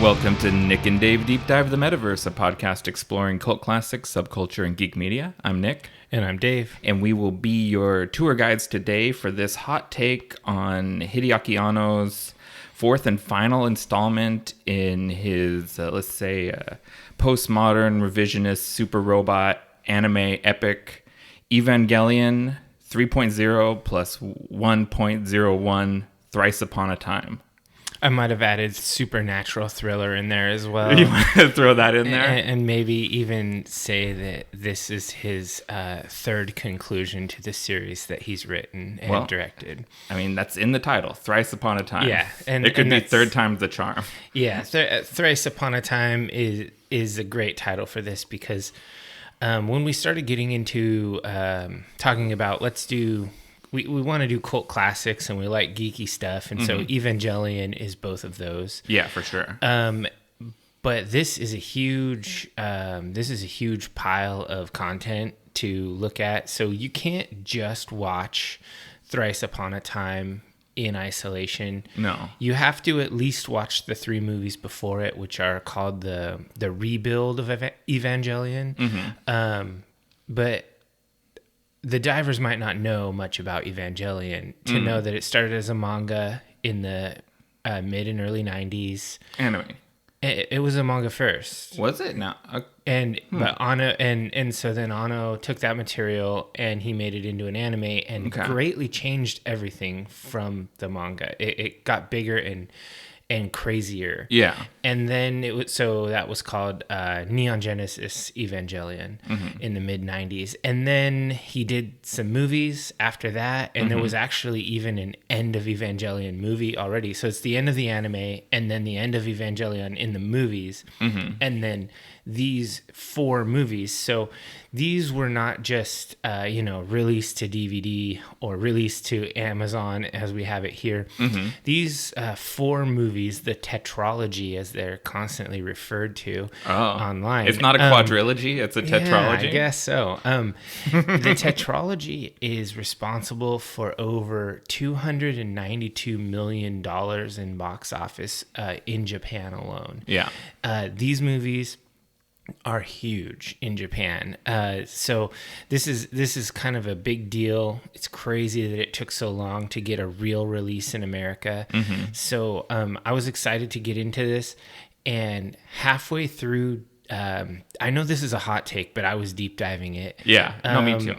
Welcome to Nick and Dave Deep Dive the Metaverse, a podcast exploring cult classics, subculture, and geek media. I'm Nick. And I'm Dave. And we will be your tour guides today for this hot take on Hideaki Anno's fourth and final installment in his, postmodern, revisionist, super robot, anime epic, Evangelion 3.0 plus 1.01 Thrice Upon a Time. I might have added supernatural thriller in there as well. You want to throw that in there? And maybe even say that this is his third conclusion to the series that he's written and directed. I mean, that's in the title, Thrice Upon a Time. Yeah. It could be third time's the charm. Yeah, Thrice Upon a Time is a great title for this because when we started getting into talking about we want to do cult classics and we like geeky stuff, and so Evangelion is both of those. Yeah, for sure. But this is a huge pile of content to look at. So you can't just watch Thrice Upon a Time in isolation. No, you have to at least watch the 3 movies before it, which are called the rebuild of Evangelion. But the divers might not know much about Evangelion to know that it started as a manga in the mid and early 90s. Anime. It was a manga first. Was it? No. But Anno and so then Anno took that material and he made it into an anime and greatly changed everything from the manga. It got bigger and crazier. Yeah. And then that was called Neon Genesis Evangelion in the mid 90s. And then he did some movies after that, and there was actually even an end of Evangelion movie already. So it's the end of the anime and then the end of Evangelion in the movies. And then these 4 movies. So these were not just released to DVD or released to Amazon as we have it here. These 4 movies, the tetralogy as they're constantly referred to online. It's not a quadrilogy, it's a tetralogy. Yeah, I guess so. The tetralogy is responsible for over $292 million in box office in Japan alone. Yeah. These movies are huge in Japan. So this is kind of a big deal. It's crazy that it took so long to get a real release in America. So I was excited to get into this, and halfway through, I know this is a hot take, but I was deep diving it. Yeah, no, me too.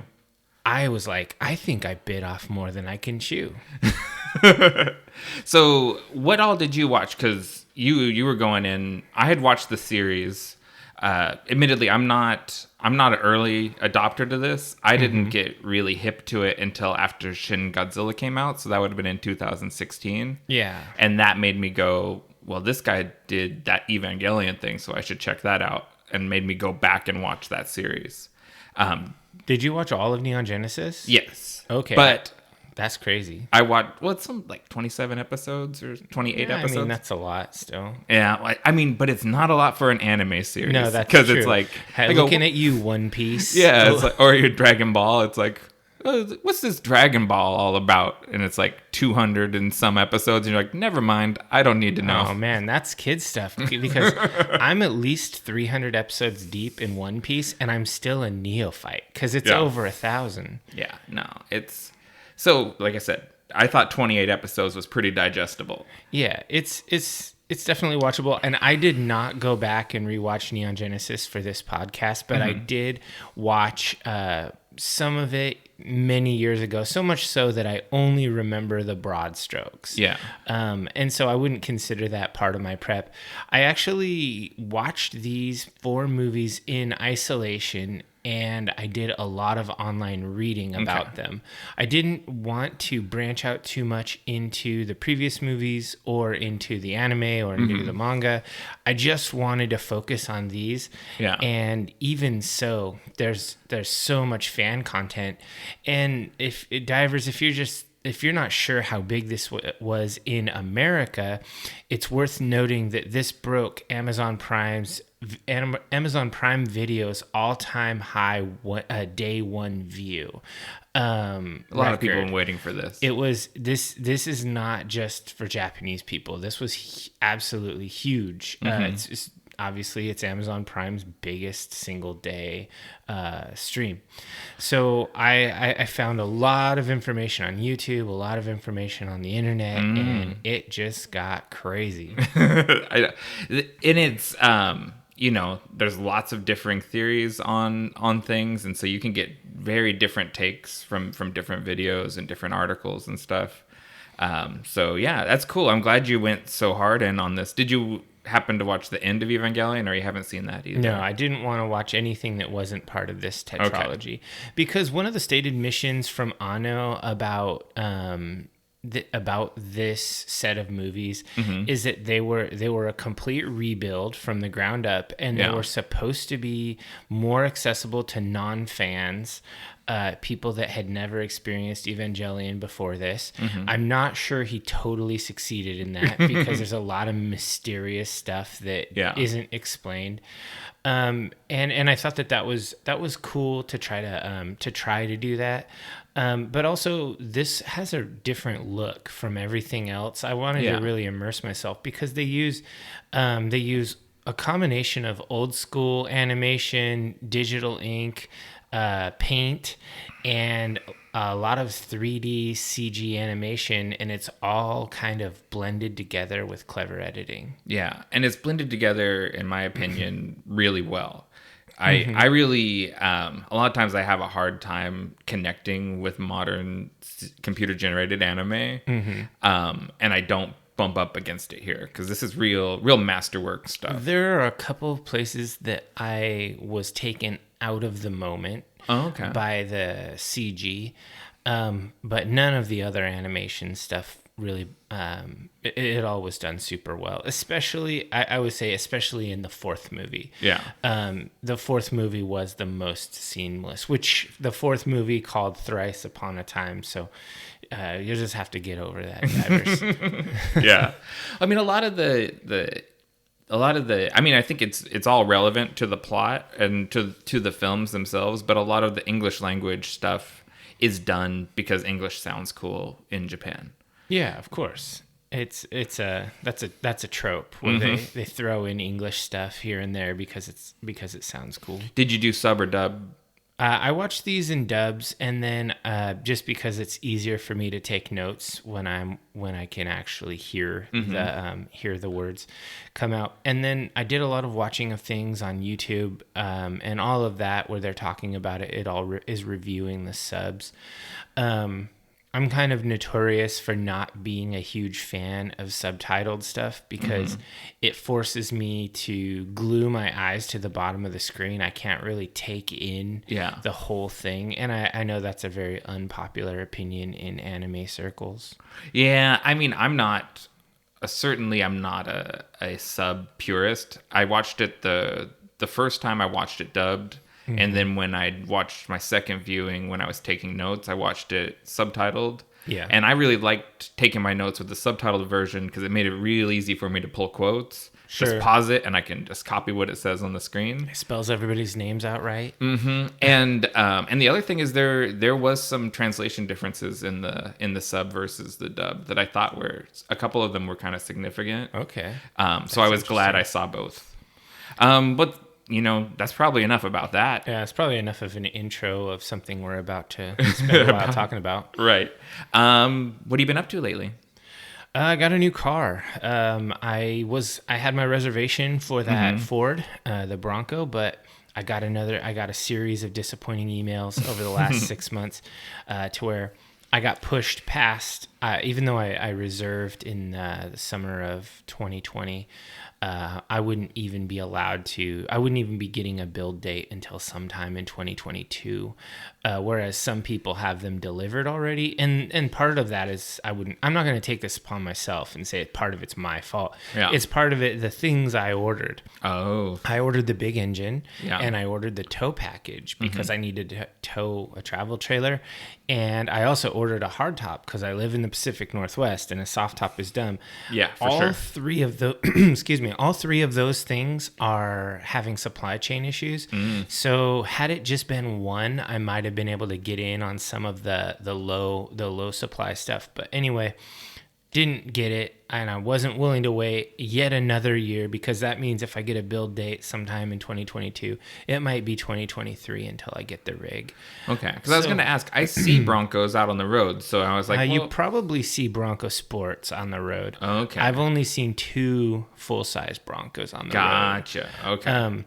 I was like, I think I bit off more than I can chew. So what all did you watch? Because you were going in, I had watched the series. Admittedly, I'm not an early adopter to this. I didn't get really hip to it until after Shin Godzilla came out, so that would have been in 2016. Yeah. And that made me go, well, this guy did that Evangelion thing, so I should check that out, and made me go back and watch that series. Did you watch all of Neon Genesis? Yes. Okay. But that's crazy. I watched, it's some like 27 episodes or 28 episodes. I mean, that's a lot still. Yeah, I mean, but it's not a lot for an anime series. No, that's true. Because it's like... Looking at you, One Piece. Yeah, it's like, or your Dragon Ball, it's like, what's this Dragon Ball all about? And it's like 200 and some episodes, and you're like, never mind, I don't need to know. Oh, man, that's kid stuff. Because I'm at least 300 episodes deep in One Piece, and I'm still a neophyte, because it's over 1,000. Yeah, no, it's... So, like I said, I thought 28 episodes was pretty digestible. Yeah, it's definitely watchable. And I did not go back and rewatch Neon Genesis for this podcast, but I did watch some of it many years ago, so much so that I only remember the broad strokes. Yeah. And so I wouldn't consider that part of my prep. I actually watched these 4 movies in isolation, and I did a lot of online reading about them. I didn't want to branch out too much into the previous movies or into the anime or into the manga. I just wanted to focus on these. Yeah. And even so, there's so much fan content. And if you're just sure how big this was in America, it's worth noting that this broke Amazon Prime Video's all-time high day one view. A lot of people waiting for this. It was this is not just for Japanese people. This was absolutely huge. It's obviously it's Amazon Prime's biggest single day stream. So I found a lot of information on YouTube, a lot of information on the internet, and it just got crazy. And it's there's lots of differing theories on things, and so you can get very different takes from different videos and different articles and stuff. So yeah, that's cool. I'm glad you went so hard in on this. Did you happen to watch the end of Evangelion, or you haven't seen that either? No, I didn't want to watch anything that wasn't part of this tetralogy, because one of the stated missions from Anno about this set of movies is that they were a complete rebuild from the ground up, and they were supposed to be more accessible to non-fans, people that had never experienced Evangelion before this. I'm not sure he totally succeeded in that, because there's a lot of mysterious stuff that isn't explained. And I thought that was cool to try to do that. But also this has a different look from everything else. I wanted to really immerse myself, because they use a combination of old school animation, digital ink, paint, and a lot of 3D CG animation, and it's all kind of blended together with clever editing. Yeah, and it's blended together, in my opinion, really well. I really, a lot of times I have a hard time connecting with modern computer-generated anime, and I don't bump up against it here, because this is real masterwork stuff. There are a couple of places that I was taken out of the moment by the CG, but none of the other animation stuff really, it all was done super well, especially I would say especially in the fourth movie. The fourth movie was the most seamless, which the fourth movie called Thrice Upon a Time, so you'll just have to get over that, divers. I mean, a lot of the I mean, I think it's all relevant to the plot and to the films themselves, but a lot of the English language stuff is done because English sounds cool in Japan. Yeah, of course. That's a trope where they throw in English stuff here and there because it sounds cool. Did you do sub or dub? I watched these in dubs, and then just because it's easier for me to take notes when I can actually hear the words come out. And then I did a lot of watching of things on YouTube, and all of that where they're talking about it. It all is reviewing the subs. I'm kind of notorious for not being a huge fan of subtitled stuff, because it forces me to glue my eyes to the bottom of the screen. I can't really take in the whole thing. And I know that's a very unpopular opinion in anime circles. Yeah, I mean, I'm not a sub purist. I watched it the first time I watched it dubbed. And then when I watched my second viewing, when I was taking notes, I watched it subtitled. Yeah. And I really liked taking my notes with the subtitled version, because it made it real easy for me to pull quotes. Sure. Just pause it, and I can just copy what it says on the screen. It spells everybody's names out right. And the other thing is there was some translation differences in the sub versus the dub that I thought a couple of them were kind of significant. Okay. So I was glad I saw both. But that's probably enough about that. Yeah, it's probably enough of an intro of something we're about to spend a while talking about. Right. What have you been up to lately? I got a new car. I had my reservation for that Ford, the Bronco, but I got a series of disappointing emails over the last 6 months, to where I got pushed past, even though I reserved in the summer of 2020. I wouldn't even be getting a build date until sometime in 2022. Whereas some people have them delivered already. And part of that is I'm not going to take this upon myself and say part of it's my fault. Yeah. It's part of it, the things I ordered. Oh. I ordered the big engine Yeah. and I ordered the tow package because I needed to tow a travel trailer. And I also ordered a hard top because I live in the Pacific Northwest and a soft top is dumb. Yeah, for all sure. three of the all three of those things are having supply chain issues. So had it just been one, I might have been able to get in on some of the low supply stuff. But anyway, didn't get it, and I wasn't willing to wait yet another year because that means if I get a build date sometime in 2022, it might be 2023 until I get the rig. Okay, because I was going to ask, I see Broncos out on the road, so I was like, you probably see Bronco Sports on the road. Okay. I've only seen 2 full-size Broncos on the road. Gotcha. Okay.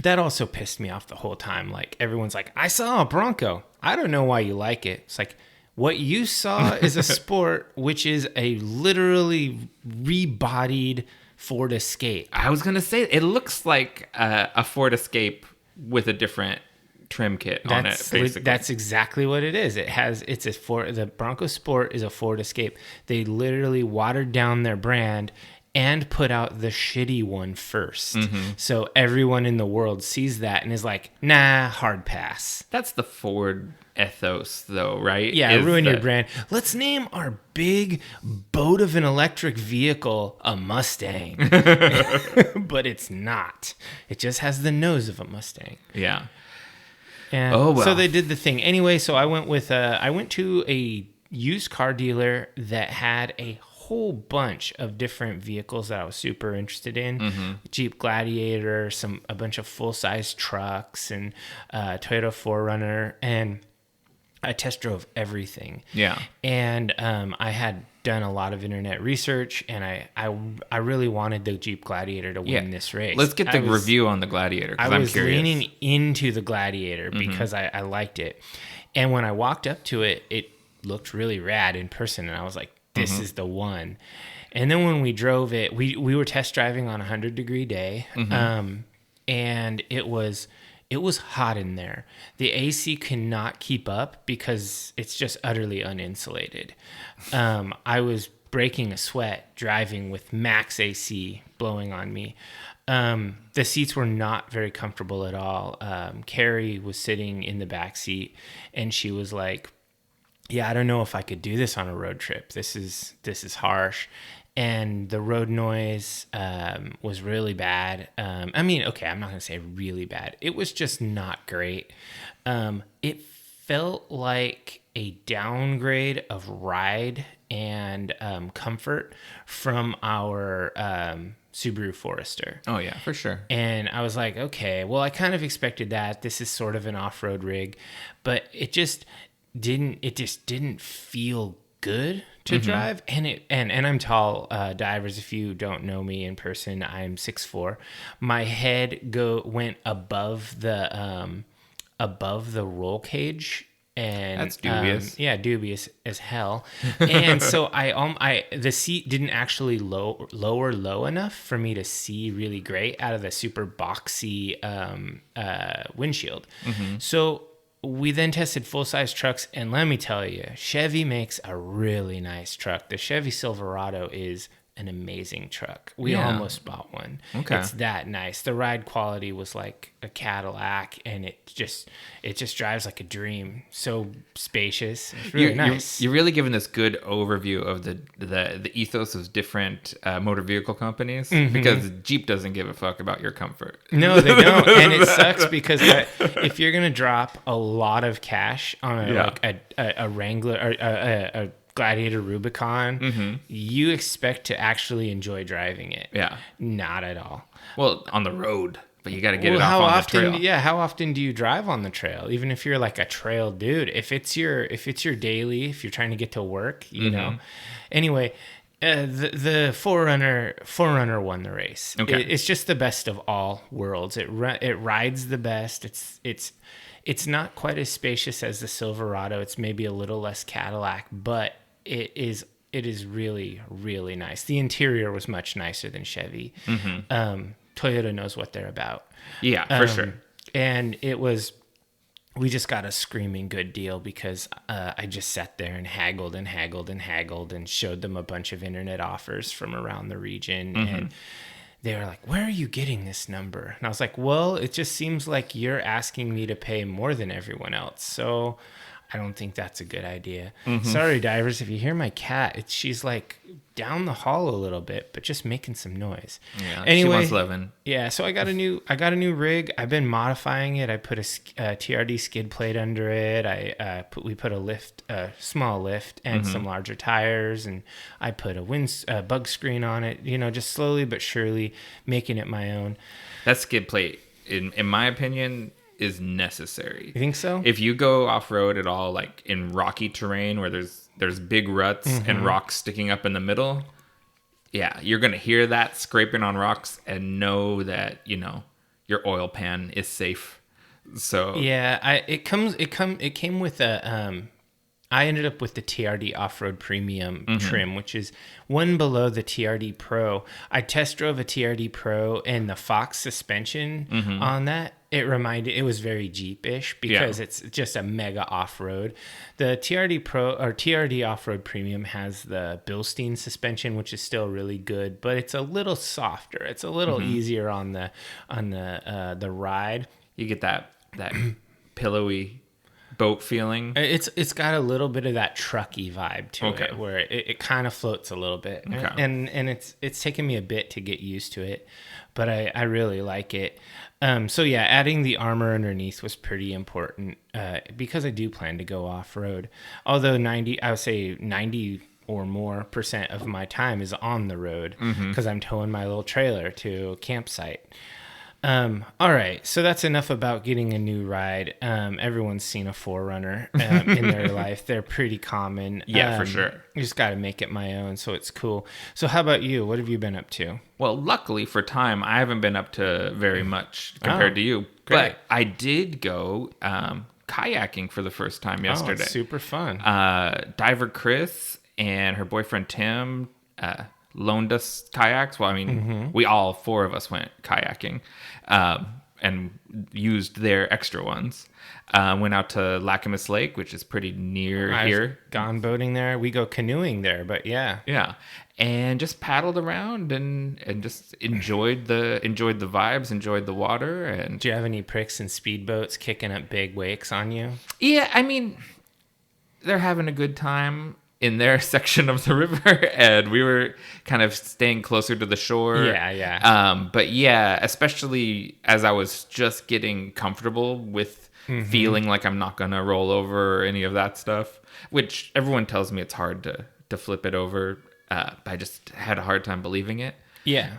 That also pissed me off the whole time. Like, everyone's like, I saw a Bronco. I don't know why you like it. It's like, what you saw is a Sport, which is a literally rebodied Ford Escape. I was going to say, it looks like a Ford Escape with a different trim kit on it, basically. That's exactly what it is. The Bronco Sport is a Ford Escape. They literally watered down their brand and put out the shitty one first. So everyone in the world sees that and is like, nah, hard pass. That's the Ford ethos, though, right? Yeah, ruin your brand. Let's name our big boat of an electric vehicle a Mustang. But it's not. It just has the nose of a Mustang. Yeah. And so they did the thing. Anyway, so I went to a used car dealer that had a whole bunch of different vehicles that I was super interested in. Jeep Gladiator, a bunch of full-size trucks, and Toyota 4Runner, and I test drove everything. Yeah. And I had done a lot of internet research, and I really wanted the Jeep Gladiator to win this race. Let's get the review on the Gladiator, because I'm curious. I was leaning into the Gladiator because I liked it. And when I walked up to it, it looked really rad in person, and I was like, this is the one. And then when we drove it, we were test driving on a 100-degree day, and it was hot in there. The AC cannot keep up because it's just utterly uninsulated. I was breaking a sweat driving with max AC blowing on me. The seats were not very comfortable at all. Carrie was sitting in the back seat, and she was like, yeah, I don't know if I could do this on a road trip. This is harsh. And the road noise was really bad. I mean, okay, I'm not going to say really bad. It was just not great. It felt like a downgrade of ride and comfort from our Subaru Forester. Oh, yeah, for sure. And I was like, okay, well, I kind of expected that. This is sort of an off-road rig. But it just didn't feel good to drive. And I'm tall, divers. If you don't know me in person, I'm 6'4". My head went above the roll cage, and that's dubious. Dubious as hell. And so the seat didn't actually lower low enough for me to see really great out of the super boxy windshield. So we then tested full-size trucks, and let me tell you, Chevy makes a really nice truck. The Chevy Silverado is an amazing truck. We almost bought one. Okay. It's that nice. The ride quality was like a Cadillac, and it just drives like a dream. So spacious. It's really nice. You're really giving this good overview of the ethos of different motor vehicle companies, because Jeep doesn't give a fuck about your comfort. No, they don't. And it sucks because if you're going to drop a lot of cash on a Wrangler or a Gladiator Rubicon, you expect to actually enjoy driving it. Yeah. Not at all. Well, on the road, but you got to get it off on the trail. Yeah, how often do you drive on the trail? Even if you're like a trail dude, if it's your daily, if you're trying to get to work, you know. Anyway, the 4Runner won the race. Okay. It's just the best of all worlds. It rides the best. It's not quite as spacious as the Silverado. It's maybe a little less Cadillac, but it is it is really, really nice. The interior was much nicer than Chevy. Toyota knows what they're about. Yeah, for sure. And we just got a screaming good deal because I just sat there and haggled and showed them a bunch of internet offers from around the region. And they were like, where are you getting this number? And I was like, well, it just seems like you're asking me to pay more than everyone else. So I don't think that's a good idea. Sorry, divers, if you hear my cat, she's like down the hall a little bit, but just making some noise. Yeah, anyway, she wants living. Yeah, so I got a new rig. I've been modifying it. I put a TRD skid plate under it. We put a small lift and some larger tires, and I put a bug screen on it. You know, just slowly but surely making it my own. That skid plate, in my opinion, is necessary. You think so? If you go off-road at all, like in rocky terrain where there's big ruts and rocks sticking up in the middle, yeah, you're going to hear that scraping on rocks and know that, you know, your oil pan is safe. So yeah, it came with a I ended up with the TRD Off-Road Premium trim, which is one below the TRD Pro. I test drove a TRD Pro and the Fox suspension on that. It was very Jeep-ish because it's just a mega off-road. The TRD Pro or TRD Off-Road Premium has the Bilstein suspension, which is still really good, but it's a little softer. It's a little easier on the ride. You get that pillowy boat feeling. It's got a little bit of that trucky vibe to it, where it kind of floats a little bit, and it's taken me a bit to get used to it, but I really like it. So yeah, adding the armor underneath was pretty important because I do plan to go off road. Although 90 or more % of my time is on the road because I'm towing my little trailer to a campsite. All right, so that's enough about getting a new ride. Everyone's seen a 4Runner in their life. They're pretty common. Yeah, for sure. You just got to make it my own, so it's cool. So how about you? What have you been up to? Well, luckily for time, I haven't been up to very much compared to you. Great. But I did go kayaking for the first time yesterday. Oh, super fun. Diver Chris and her boyfriend Tim loaned us kayaks. Well, I mean, we all four of us went kayaking and used their extra ones. Went out to Lacamas Lake, which is pretty near here. Gone boating there. We go canoeing there, but yeah. Yeah. And just paddled around and just enjoyed the vibes, enjoyed the water. And do you have any pricks and speedboats kicking up big wakes on you? Yeah, I mean, they're having a good time in their section of the river, and we were kind of staying closer to the shore. Yeah. But yeah, especially as I was just getting comfortable with feeling like I'm not gonna roll over or any of that stuff, which everyone tells me it's hard to flip it over. I just had a hard time believing it. Yeah.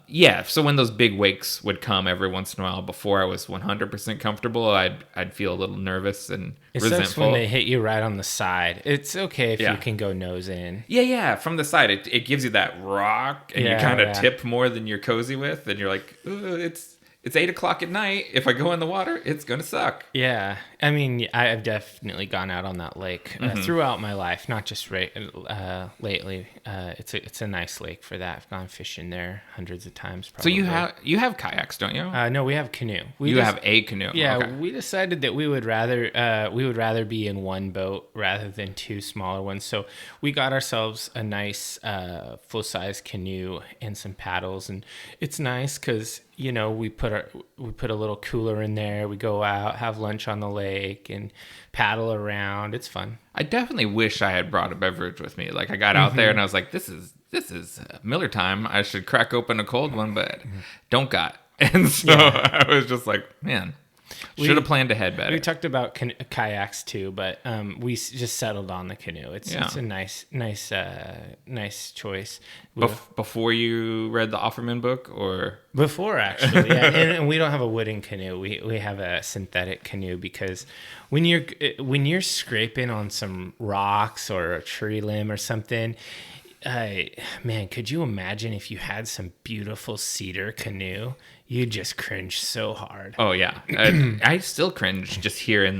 Yeah. So when those big wakes would come every once in a while, before I was 100% comfortable, I'd feel a little nervous and resentful. Sucks when they hit you right on the side. It's okay if you can go nose in. Yeah. From the side, it gives you that rock, and you kind of tip more than you're cozy with, and you're like, it's 8:00 at night. If I go in the water, it's gonna suck. Yeah, I mean, I've definitely gone out on that lake throughout my life, not just lately. It's a nice lake for that. I've gone fishing there hundreds of times. Probably. So you have kayaks, don't you? No, we have canoe. You have a canoe. Yeah, okay. We decided that we would rather be in one boat rather than two smaller ones. So we got ourselves a nice full size canoe and some paddles, and it's nice because we put a little cooler in there. We go out, have lunch on the lake, and paddle around. It's fun. I definitely wish I had brought a beverage with me. Like I got out there and I was like, this is Miller time. I should crack open a cold one, but don't got. And so I was just like, man, should have planned ahead better. We talked about kayaks too, but we just settled on the canoe. It's a nice choice. Before you read the Offerman book, or before actually, yeah. and we don't have a wooden canoe. We have a synthetic canoe because when you're scraping on some rocks or a tree limb or something. Man, could you imagine if you had some beautiful cedar canoe? You'd just cringe so hard. Oh yeah, I still cringe just hearing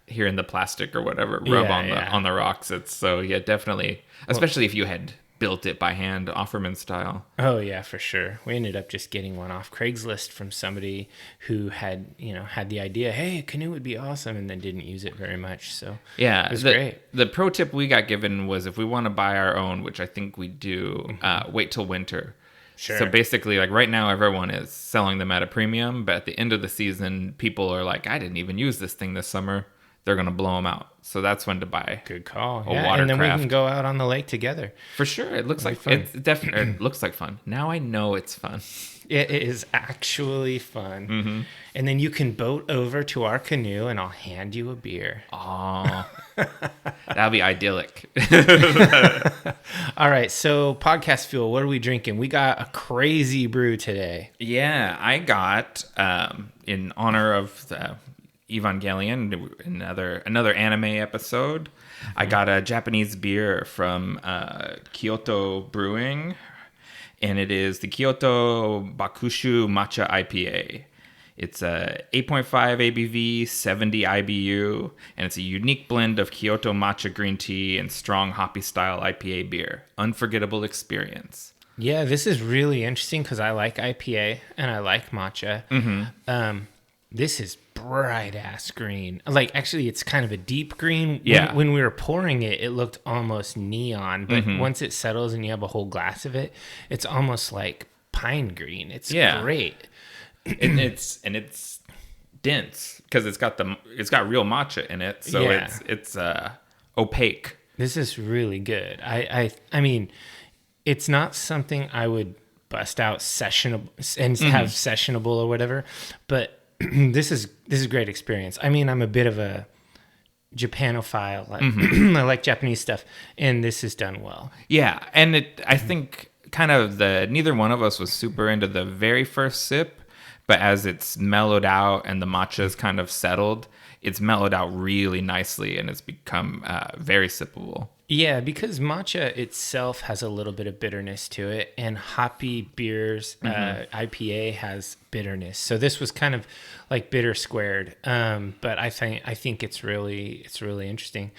hearing the plastic or whatever rub on the rocks. It's so definitely, especially if you had built it by hand, Offerman style. Oh yeah, for sure. We ended up just getting one off Craigslist from somebody who had the idea, hey, a canoe would be awesome, and then didn't use it very much. So yeah, it was great. The pro tip we got given was if we want to buy our own, which I think we do, wait till winter. Sure. So basically, like right now, everyone is selling them at a premium, but at the end of the season, people are like, I didn't even use this thing this summer. They're going to blow them out. So that's when to buy. Good call. A watercraft. And then we can go out on the lake together. For sure. It looks like fun. It definitely looks like fun. Now I know it's fun. It is actually fun. Mm-hmm. And then you can boat over to our canoe and I'll hand you a beer. Oh, that'll be idyllic. All right. So podcast fuel, what are we drinking? We got a crazy brew today. Yeah, I got, in honor of the Evangelion, another anime episode. Mm-hmm. I got a Japanese beer from Kyoto Brewing, and it is the Kyoto Bakushu Matcha IPA. It's a 8.5 ABV, 70 IBU, and it's a unique blend of Kyoto matcha green tea and strong hoppy style IPA beer. Unforgettable experience. Yeah, this is really interesting because I like IPA and I like matcha. Mm-hmm. This is bright ass green. Like, actually, it's kind of a deep green. Yeah. When we were pouring it, it looked almost neon. But once it settles and you have a whole glass of it, it's almost like pine green. It's great. And it's dense because it's got real matcha in it. So it's opaque. This is really good. I mean, it's not something I would bust out sessionable and have sessionable or whatever, but this is a great experience. I mean, I'm a bit of a Japanophile. I like Japanese stuff, and this is done well. Yeah, and I think kind of neither one of us was super into the very first sip, but as it's mellowed out and the matcha's kind of settled, it's mellowed out really nicely, and it's become very sippable. Yeah, because matcha itself has a little bit of bitterness to it, and hoppy beers, IPA has bitterness. So this was kind of like bitter squared. But I think it's really interesting.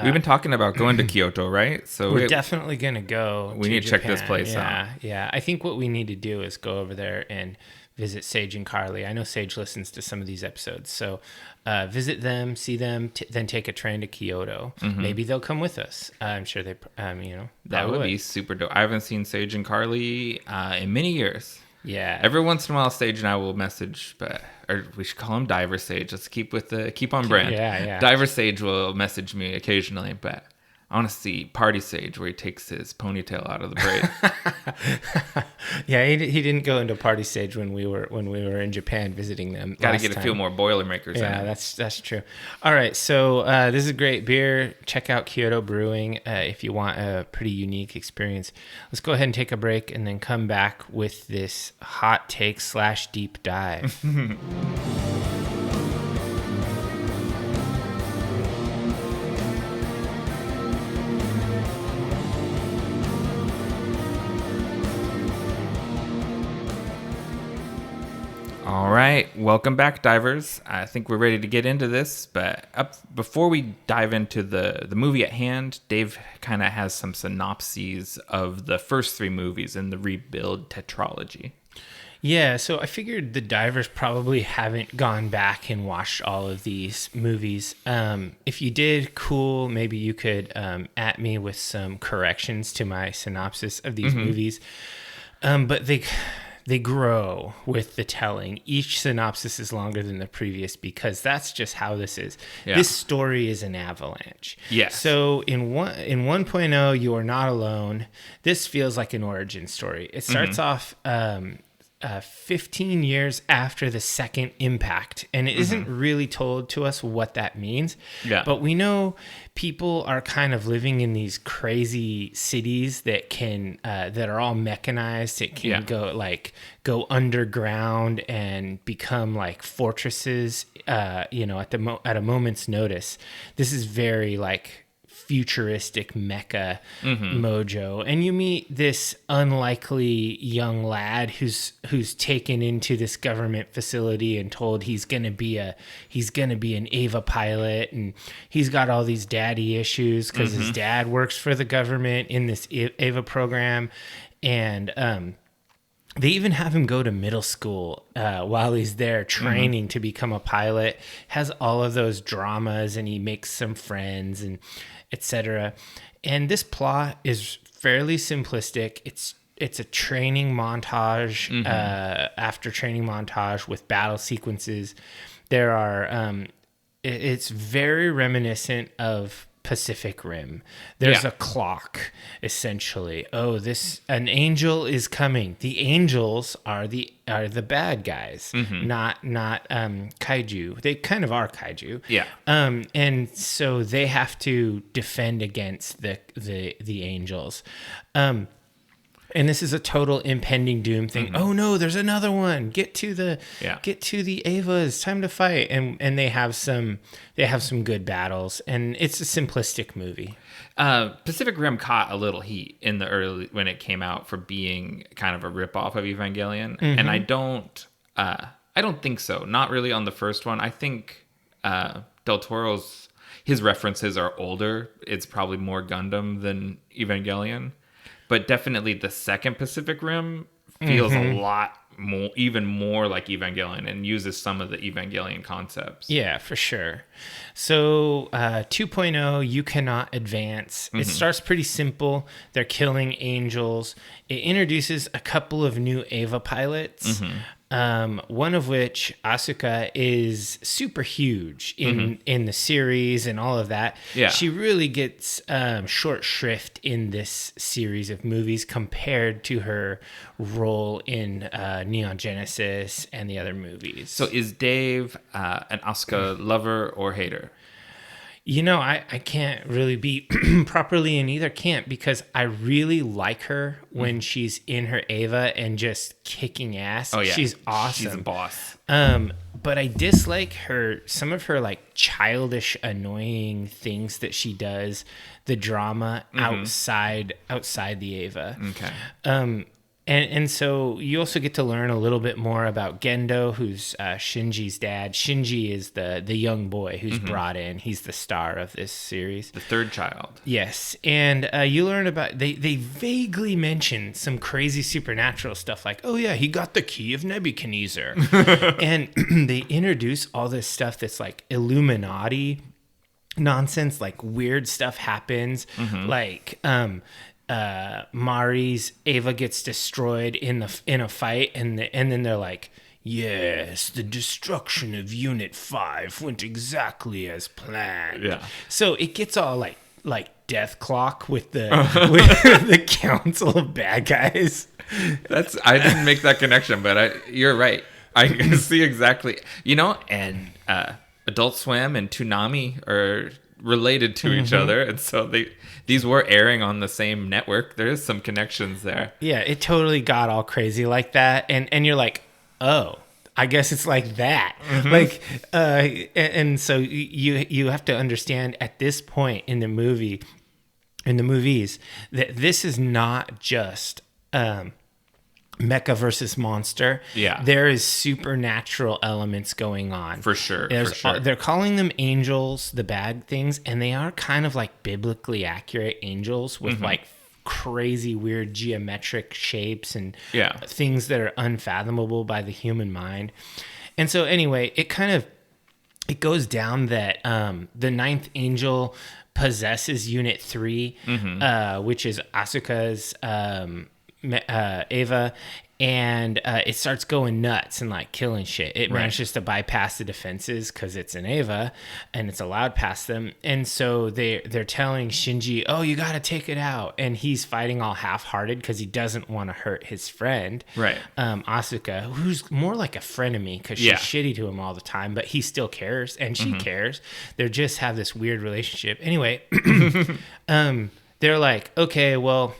We've been talking about going to Kyoto, right? So we're definitely gonna go. We need to check this place out. Yeah. I think what we need to do is go over there and visit Sage and Carly. I know Sage listens to some of these episodes, so visit them, see them, then take a train to Kyoto. Maybe they'll come with us. I'm sure they, that would be super dope. I haven't seen Sage and Carly in many years. Yeah. Every once in a while, Sage and I will message, or we should call him Diver Sage. Let's keep on brand. Yeah. Diver Sage will message me occasionally, but I want to see Party Sage where he takes his ponytail out of the braid. Yeah, he didn't go into Party Sage when we were in Japan visiting them. Got to get a few more Boilermakers. Yeah, that's true. All right, so this is a great beer. Check out Kyoto Brewing if you want a pretty unique experience. Let's go ahead and take a break and then come back with this hot take / deep dive. All right, welcome back, divers. I think we're ready to get into this, but before we dive into the movie at hand, Dave kind of has some synopses of the first 3 movies in the Rebuild tetralogy. Yeah, so I figured the divers probably haven't gone back and watched all of these movies. If you did, cool. Maybe you could at me with some corrections to my synopsis of these movies. But they grow with the telling. Each synopsis is longer than the previous because that's just how this is. Yeah. This story is an avalanche. Yes. So in 1.0, you are not alone. This feels like an origin story. It starts off 15 years after the second impact, and it isn't really told to us what that means. Yeah. But we know people are kind of living in these crazy cities that can that are all mechanized. It can go underground and become like fortresses. At a moment's notice. This is very like futuristic mecha mojo, and you meet this unlikely young lad who's taken into this government facility and told he's gonna be an Eva pilot, and he's got all these daddy issues because his dad works for the government in this Eva program, and they even have him go to middle school while he's there training to become a pilot. Has all of those dramas, and he makes some friends and etc. And this plot is fairly simplistic. It's a training montage after training montage with battle sequences. There are it's very reminiscent of Pacific Rim. There's a clock, essentially. Oh, an angel is coming. The angels are the bad guys, not kaiju. They kind of are kaiju. Yeah. And so they have to defend against the angels. And this is a total impending doom thing. Oh no, there's another one. Get to the Ava. It's time to fight. And they have some good battles, and it's a simplistic movie. Pacific Rim caught a little heat in the early when it came out for being kind of a ripoff of Evangelion, and I don't think so. Not really on the first one. I think Del Toro's his references are older. It's probably more Gundam than Evangelion. But definitely the second Pacific Rim feels a lot more, even more like Evangelion, and uses some of the Evangelion concepts. Yeah, for sure. So 2.0, you cannot advance. It starts pretty simple. They're killing angels. It introduces a couple of new Eva pilots. One of which, Asuka, is super huge in the series and all of that. Yeah. She really gets short shrift in this series of movies compared to her role in Neon Genesis and the other movies. So is Dave an Asuka lover or hater? You know, I can't really be properly in either camp, because I really like her when she's in her Eva and just kicking ass. Oh yeah, she's awesome. She's a boss. But I dislike some of her like childish, annoying things that she does. The drama outside the Eva. Okay. And so you also get to learn a little bit more about Gendo, who's Shinji's dad. Shinji is the young boy who's brought in. He's the star of this series. The third child. Yes. And you learn about, they vaguely mention some crazy supernatural stuff like, oh yeah, he got the key of Nebuchadnezzar. And they introduce all this stuff that's like Illuminati nonsense, like weird stuff happens. Like, Mari's Ava gets destroyed in a fight, and then they're like, yes, the destruction of Unit 5 went exactly as planned. Yeah. So it gets all like Death Clock with the with the council of bad guys. I didn't make that connection, but you're right. I can see exactly. And Adult Swim and Toonami are related to each other, and so these were airing on the same network. There is some connections there. Yeah, it totally got all crazy like that, and you're like, oh, I guess it's like that. Like, and so you have to understand at this point in the movies that this is not just mecha versus monster. Yeah. There is supernatural elements going on. For sure. They're calling them angels, the bad things, and they are kind of like biblically accurate angels with like crazy weird geometric shapes and things that are unfathomable by the human mind. And so anyway, it goes down that the ninth angel possesses Unit 3, which is Asuka's Eva, and it starts going nuts and like killing shit. It manages to bypass the defenses because it's an Eva and it's allowed past them. And so they're telling Shinji, oh, you got to take it out. And he's fighting all half-hearted because he doesn't want to hurt his friend, Asuka, who's more like a frenemy because she's shitty to him all the time, but he still cares and she cares. They just have this weird relationship. Anyway, they're like, okay, well,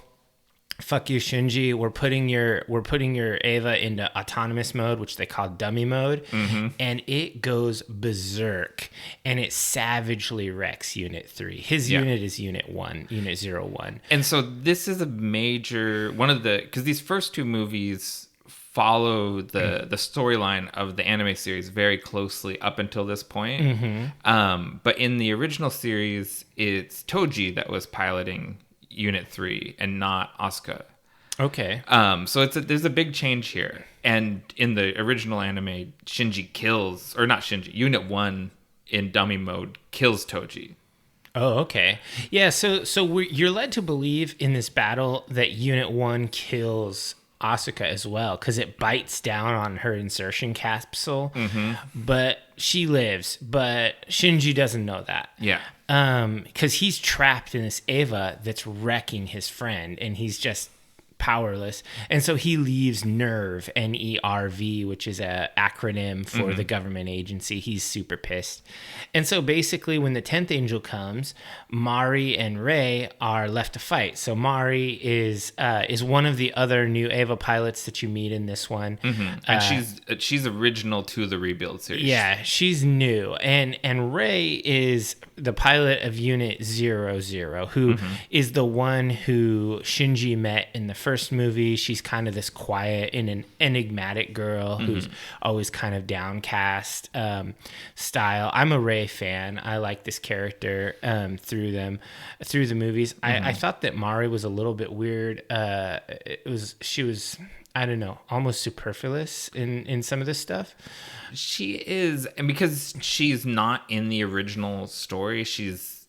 fuck you, Shinji. We're putting your Eva into autonomous mode, which they call dummy mode, and it goes berserk, and it savagely wrecks Unit 3. His unit is Unit 1, Unit 01. And so this is a major because these first two movies follow the storyline of the anime series very closely up until this point. But in the original series, it's Toji that was piloting Unit 3 and not Asuka. Okay. So there's a big change here. And in the original anime, Unit 1 in dummy mode kills Toji. Oh, okay. Yeah, so you're led to believe in this battle that Unit 1 kills Asuka as well, because it bites down on her insertion capsule, but she lives, but Shinji doesn't know that. Yeah. Because he's trapped in this Eva that's wrecking his friend, and he's just powerless. And so he leaves NERV, NERV, which is a acronym for the government agency. He's super pissed. And so basically when the 10th angel comes, Mari and Rei are left to fight. So Mari is one of the other new Eva pilots that you meet in this one. And she's original to the Rebuild series. Yeah, she's new. And Rei is the pilot of Unit 00, who is the one who Shinji met in the first movie. She's kind of this quiet and an enigmatic girl who's always kind of downcast style. I'm a Rei fan. I like this character through the movies. I thought that Mari was a little bit weird. She was I don't know, almost superfluous in some of this stuff. She is, and because she's not in the original story, she's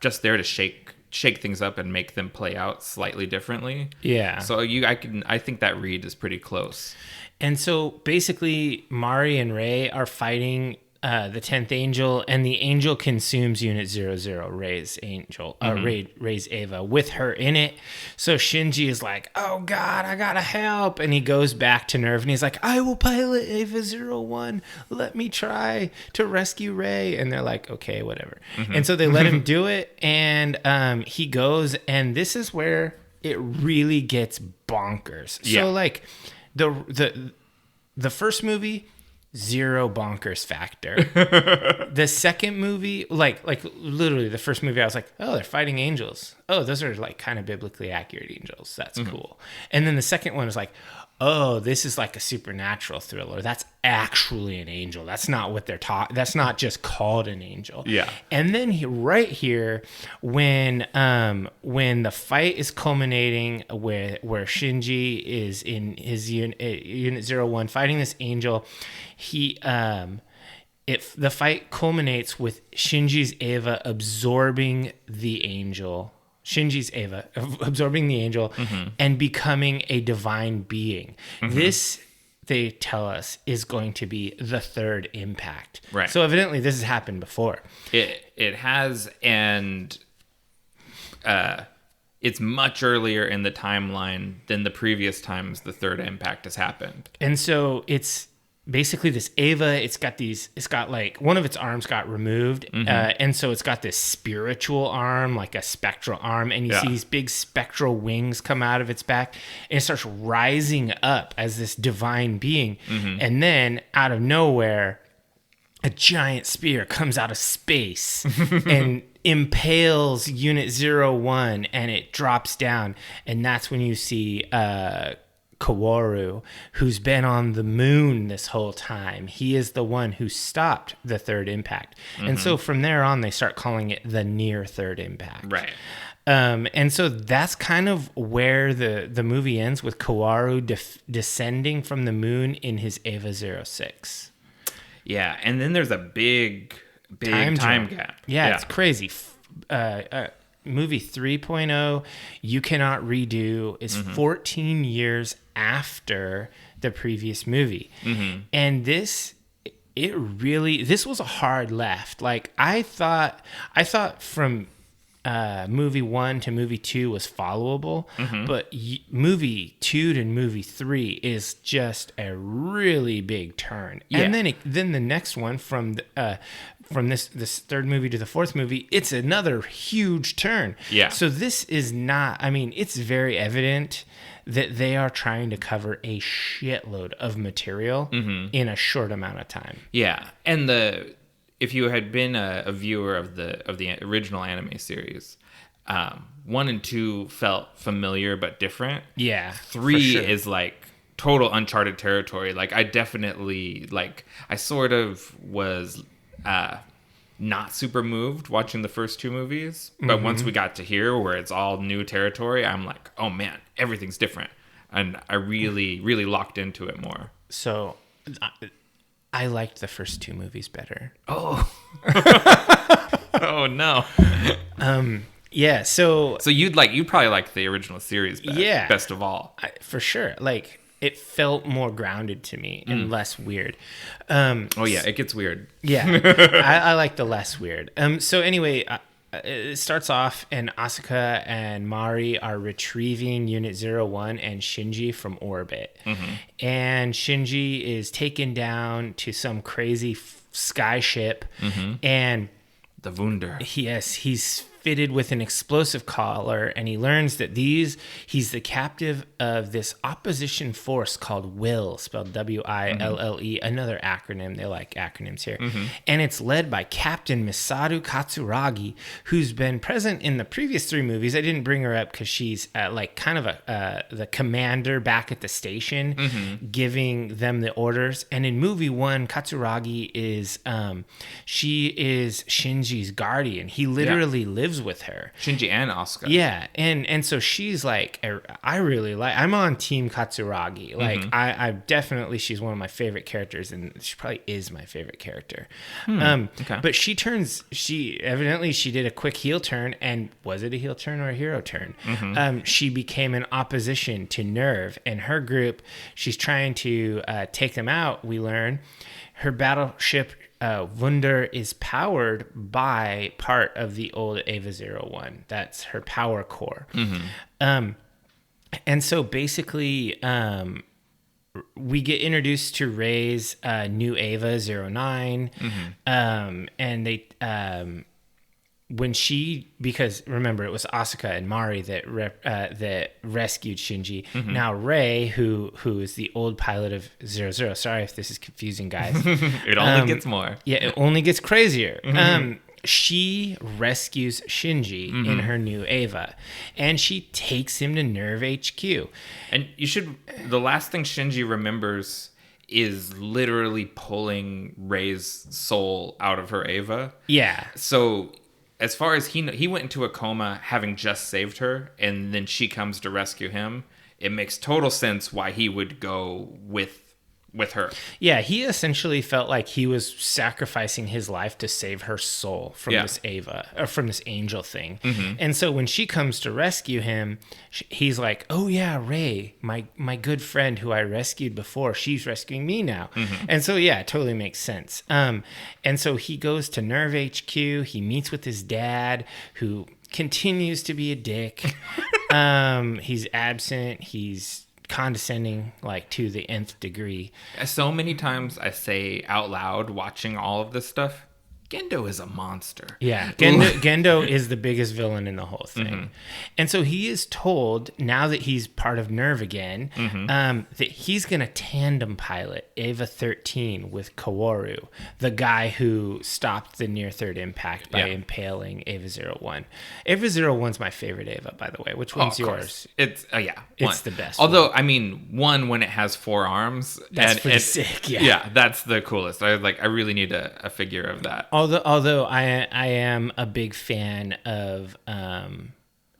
just there to shake things up and make them play out slightly differently. Yeah. So I think that read is pretty close. And so basically Mari and Rei are fighting the 10th angel, and the angel consumes Unit 00, Rei's angel, Rei's Eva, with her in it. So Shinji is like, oh God, I gotta help. And he goes back to NERV and he's like, I will pilot Eva 01. Let me try to rescue Rei. And they're like, okay, whatever. And so they let him do it. And he goes, and this is where it really gets bonkers. Yeah. So like the first movie, zero bonkers factor. The second movie, like literally the first movie, I was like, oh, they're fighting angels. Oh, those are like kind of biblically accurate angels. That's cool. And then the second one was like, oh, this is like a supernatural thriller. That's actually an angel. That's not what they're taught. That's not just called an angel. Yeah. And then right here, when the fight is culminating, where Shinji is in his unit 01 fighting this angel, the fight culminates with Shinji's Eva absorbing the angel. Shinji's Eva absorbing the angel and becoming a divine being. This, they tell us, is going to be the third impact. Right. So evidently this has happened before. It has, and it's much earlier in the timeline than the previous times the third impact has happened. And so it's basically this Eva, it's got like one of its arms got removed. And so it's got this spiritual arm, like a spectral arm. And you see these big spectral wings come out of its back, and it starts rising up as this divine being. And then out of nowhere, a giant spear comes out of space and impales Unit 01, and it drops down. And that's when you see Kaworu, who's been on the moon this whole time. He is the one who stopped the third impact. And so from there on, they start calling it the near third impact. Right. And so that's kind of where the movie ends, with Kaworu descending from the moon in his Eva 06. Yeah, and then there's a big time gap. Yeah, it's crazy. Movie 3.0, You Cannot Redo, is 14 years after the previous movie. And this was a hard left. Like I thought from movie 1 to movie 2 was followable, but movie 2 to movie 3 is just a really big turn. Yeah. And then the next one from this third movie to the fourth movie, it's another huge turn. Yeah. So this is not, I mean, it's very evident that they are trying to cover a shitload of material in a short amount of time. Yeah. And if you had been a viewer of the original anime series, 1 and 2 felt familiar but different. Yeah. 3 is like total uncharted territory. Like I definitely I sort of was not super moved watching the first 2 movies, but once we got to here where it's all new territory, I'm like, oh man, everything's different, and I really really locked into it more. So I liked the first 2 movies better. Oh. Oh no. Yeah, so you'd probably like the original series best of all. For sure. Like it felt more grounded to me and less weird. Oh yeah, it gets weird. Yeah, I like the less weird. So anyway, it starts off and Asuka and Mari are retrieving Unit 01 and Shinji from orbit. And Shinji is taken down to some crazy sky ship, and The Wunder. yes, he's fitted with an explosive collar, and he learns that he's the captive of this opposition force called WILL, spelled W-I-L-L-E, another acronym. They like acronyms here. And it's led by Captain Misaru Katsuragi, who's been present in the previous 3 movies. I didn't bring her up because she's kind of the commander back at the station, giving them the orders. And in movie 1, Katsuragi is she is Shinji's guardian. He literally lives with her. Shinji and Asuka. Yeah, and so she's like, I'm on Team Katsuragi. Like, I definitely, she's one of my favorite characters, and she probably is my favorite character. Okay. But she evidently did a quick heel turn, and was it a heel turn or a hero turn? She became an opposition to Nerve, and her group, she's trying to take them out, we learn. Her battleship Wunder is powered by part of the old Eva 01. That's her power core. And so basically, we get introduced to Rei's new Eva 09. And they... because remember, it was Asuka and Mari that rescued Shinji. Now Rei, who is the old pilot of 00. Sorry if this is confusing, guys. It only gets more. Yeah, it only gets crazier. She rescues Shinji in her new Eva, and she takes him to Nerve HQ. And the last thing Shinji remembers is literally pulling Rei's soul out of her Eva. Yeah. So as far as he went into a coma having just saved her, and then she comes to rescue him. It makes total sense why he would go with her. Yeah, he essentially felt like he was sacrificing his life to save her soul from this Eva, or from this angel thing. And so when she comes to rescue him, he's like, oh yeah, Rei, my good friend who I rescued before, she's rescuing me now. And so yeah, it totally makes sense. And so he goes to Nerve HQ, he meets with his dad, who continues to be a dick. He's absent, he's condescending to the nth degree. So many times I say out loud watching all of this stuff, Gendo is a monster. Yeah, Gendo is the biggest villain in the whole thing. And so he is told, now that he's part of Nerve again, that he's going to tandem pilot Eva 13 with Kaworu, the guy who stopped the near third impact by impaling Eva 01. Eva 01's my favorite Eva, by the way. Which one's yours? It's it's the best. Although, I mean, one when it has 4 arms. That's pretty sick, yeah. Yeah, that's the coolest. I really need a figure of that. Although I am a big fan of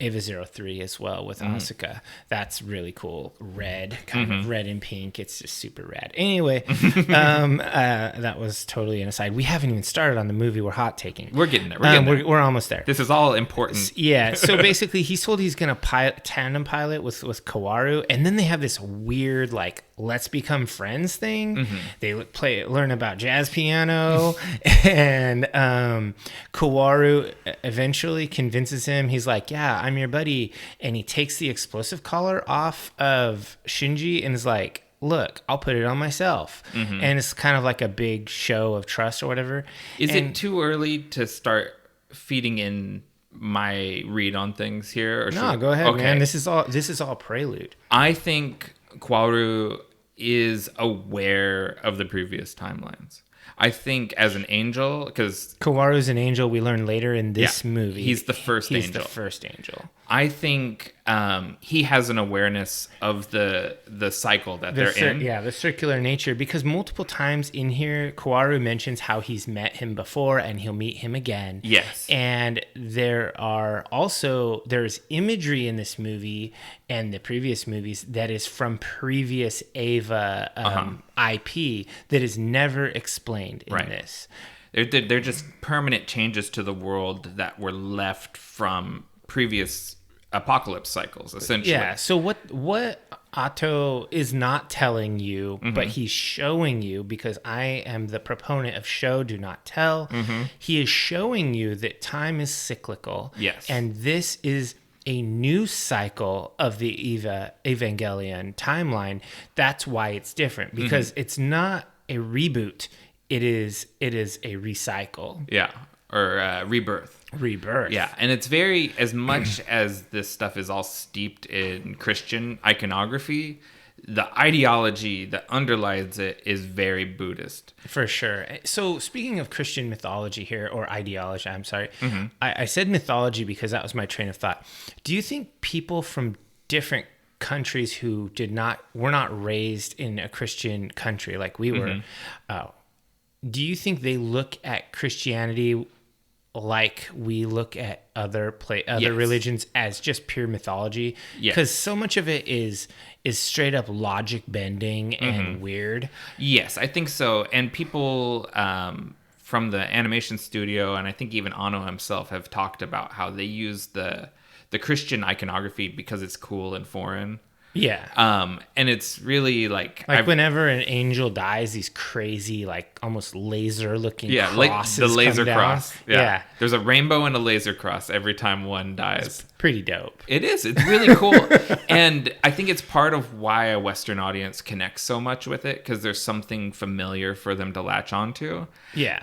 Eva 03 as well with Asuka. That's really cool. Red, kind of red and pink. It's just super rad. Anyway, that was totally an aside. We haven't even started on the movie we're hot taking. We're getting there. We're almost there. This is all important. Yeah. So basically, he's told he's going to tandem pilot with Kaworu, and then they have this weird let's become friends thing. They learn about jazz piano, and Kaworu eventually convinces him. He's like, yeah, I'm your buddy. And he takes the explosive collar off of Shinji and is like, look, I'll put it on myself. And it's kind of like a big show of trust or whatever. Is it too early to start feeding in my read on things here? Or no, go ahead, man. This is all prelude. I think Kaworu is aware of the previous timelines. I think as an angel, because Kaworu's an angel, we learn later in this movie. He's the first angel. He's the first angel. I think he has an awareness of the cycle that they're in. Yeah, the circular nature. Because multiple times in here, Kaworu mentions how he's met him before and he'll meet him again. Yes. And there's imagery in this movie and the previous movies that is from previous Eva IP that is never explained in this. They're just permanent changes to the world that were left from previous apocalypse cycles, essentially. Yeah. So what Atto is not telling you, but he's showing you, because I am the proponent of show, do not tell. He is showing you that time is cyclical. Yes. And this is a new cycle of the Evangelion timeline. That's why it's different, because it's not a reboot. It is a recycle. Yeah. Or rebirth. Yeah, and it's very, as much as this stuff is all steeped in Christian iconography, the ideology that underlies it is very Buddhist. For sure. So speaking of Christian mythology here, or ideology, I'm sorry, I said mythology because that was my train of thought. Do you think people from different countries who were not raised in a Christian country like we were, do you think they look at Christianity like we look at other religions as just pure mythology? Because so much of it is straight up logic bending and weird. Yes, I think so. And people from the animation studio, and I think even Anno himself, have talked about how they use the Christian iconography because it's cool and foreign. Yeah. And it's really like whenever an angel dies, these crazy, like almost laser looking crosses the laser come cross. Down. Yeah. There's a rainbow and a laser cross every time one dies. It's pretty dope. It is. It's really cool. And I think it's part of why a Western audience connects so much with it, because there's something familiar for them to latch onto. Yeah.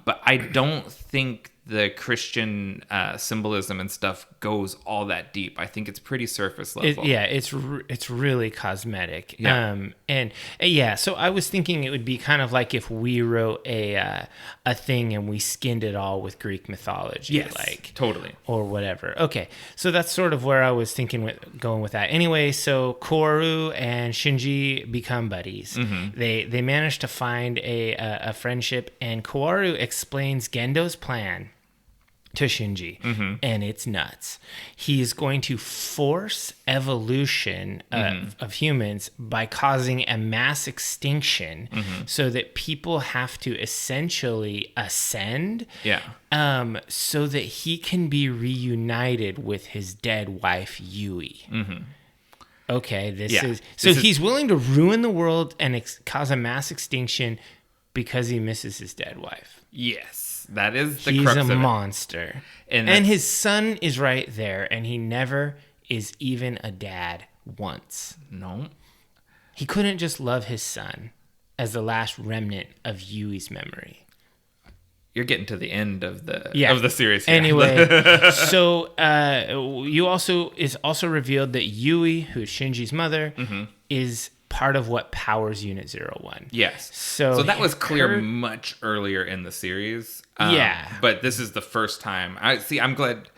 But I don't think the Christian symbolism and stuff goes all that deep. I think it's pretty surface level. It's really cosmetic. Yeah. So I was thinking it would be kind of like if we wrote a thing and we skinned it all with Greek mythology. Yes, totally. Or whatever. Okay, so that's sort of where I was thinking going with that. Anyway, so Kaworu and Shinji become buddies. They manage to find a friendship, and Kaworu explains Gendo's plan to Shinji, and it's nuts. He is going to force evolution of humans by causing a mass extinction, so that people have to essentially ascend, so that he can be reunited with his dead wife Yui. Okay, he's willing to ruin the world and cause a mass extinction because he misses his dead wife. Yes. That is the crux of it. He's a monster. And his son is right there, and he never is even a dad once. No. He couldn't just love his son as the last remnant of Yui's memory. You're getting to the end of the series here. Anyway, so it's also revealed that Yui, who is Shinji's mother, is part of what powers Unit 01. Yes. So that was clear much earlier in the series. But this is the first time. I'm glad.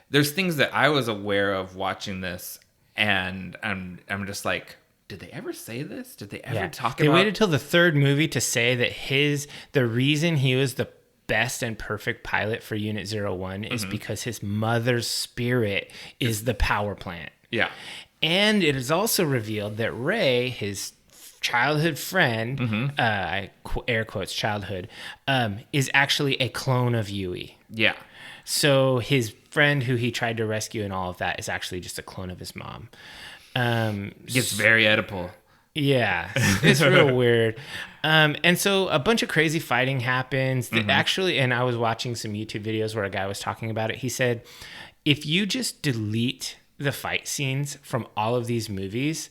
There's things that I was aware of watching this, and I'm just like, did they ever say this? Did they ever talk about? They waited till the third movie to say that the reason he was the best and perfect pilot for Unit 01 is because his mother's spirit is the power plant. Yeah. And it is also revealed that Rei, his childhood friend, I air quotes childhood, is actually a clone of Yui. Yeah. So his friend who he tried to rescue and all of that is actually just a clone of his mom. Gets very Oedipal. Yeah, it's real weird. And so a bunch of crazy fighting happens. Actually, and I was watching some YouTube videos where a guy was talking about it. He said, if you just delete the fight scenes from all of these movies,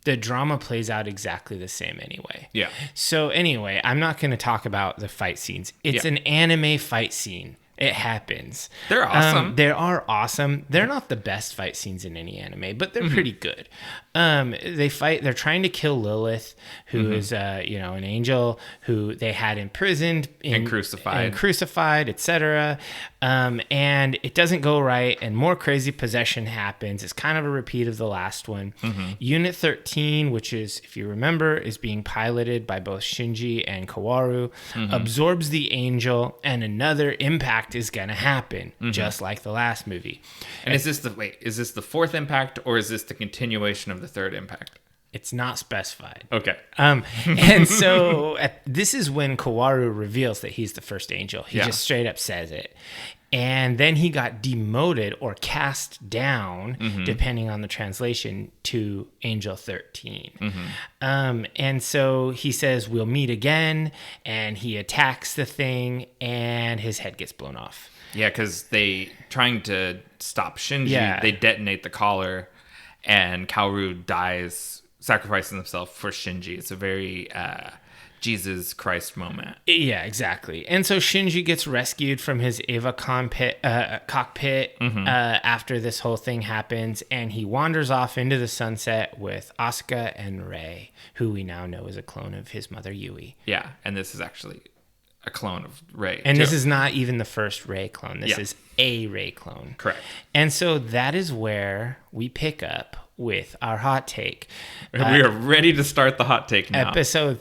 the drama plays out exactly the same anyway. Yeah. So anyway, I'm not going to talk about the fight scenes. It's an anime fight scene. It happens. They're awesome. They are awesome. They're not the best fight scenes in any anime, but they're pretty good. They fight. They're trying to kill Lilith, who is an angel who they had imprisoned and crucified, etc. And it doesn't go right, and more crazy possession happens. It's kind of a repeat of the last one. Unit 13, which is, if you remember, is being piloted by both Shinji and Kaworu, absorbs the angel, and another impact is gonna happen, just like the last movie. And is this the fourth impact, or is this the continuation of the third impact? It's not specified. Okay. And so this is when Kaworu reveals that he's the first angel. He just straight up says it. And then he got demoted or cast down, depending on the translation, to Angel 13. And so he says, we'll meet again. And he attacks the thing, and his head gets blown off. Yeah, because trying to stop Shinji, they detonate the collar, and Kaoru dies, sacrificing himself for Shinji. It's a very Jesus Christ moment. Yeah, exactly. And so Shinji gets rescued from his Eva cockpit after this whole thing happens, and he wanders off into the sunset with Asuka and Rei, who we now know is a clone of his mother Yui. Yeah, and this is actually a clone of Rei. And this is not even the first Rei clone. This is a Rei clone. Correct. And so that is where we pick up with our hot take. We are ready to start the hot take now. Episode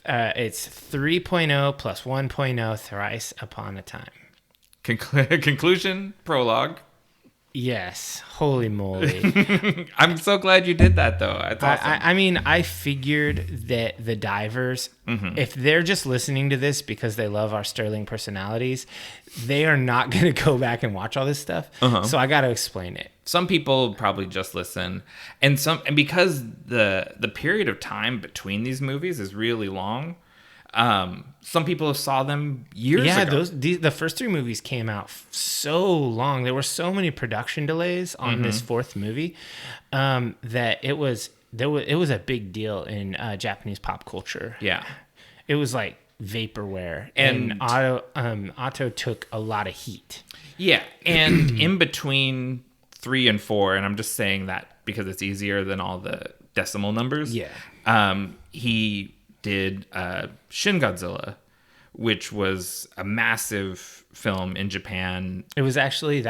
it's 3.0 plus 1.0, Thrice Upon a Time. Conclusion, prologue. Yes, holy moly. I'm so glad you did that, though. It's awesome. I mean, I figured that the divers, if they're just listening to this because they love our sterling personalities, they are not going to go back and watch all this stuff. So I got to explain it. Some people probably just listen, and because the period of time between these movies is really long. Some people saw them years ago. The first three movies came out so long. There were so many production delays on this fourth movie that it was a big deal in Japanese pop culture. Yeah, it was like vaporware, and Otto took a lot of heat. Yeah, and in between 3 and 4, and I'm just saying that because it's easier than all the decimal numbers. Yeah, he did Shin Godzilla, which was a massive film in Japan. It was actually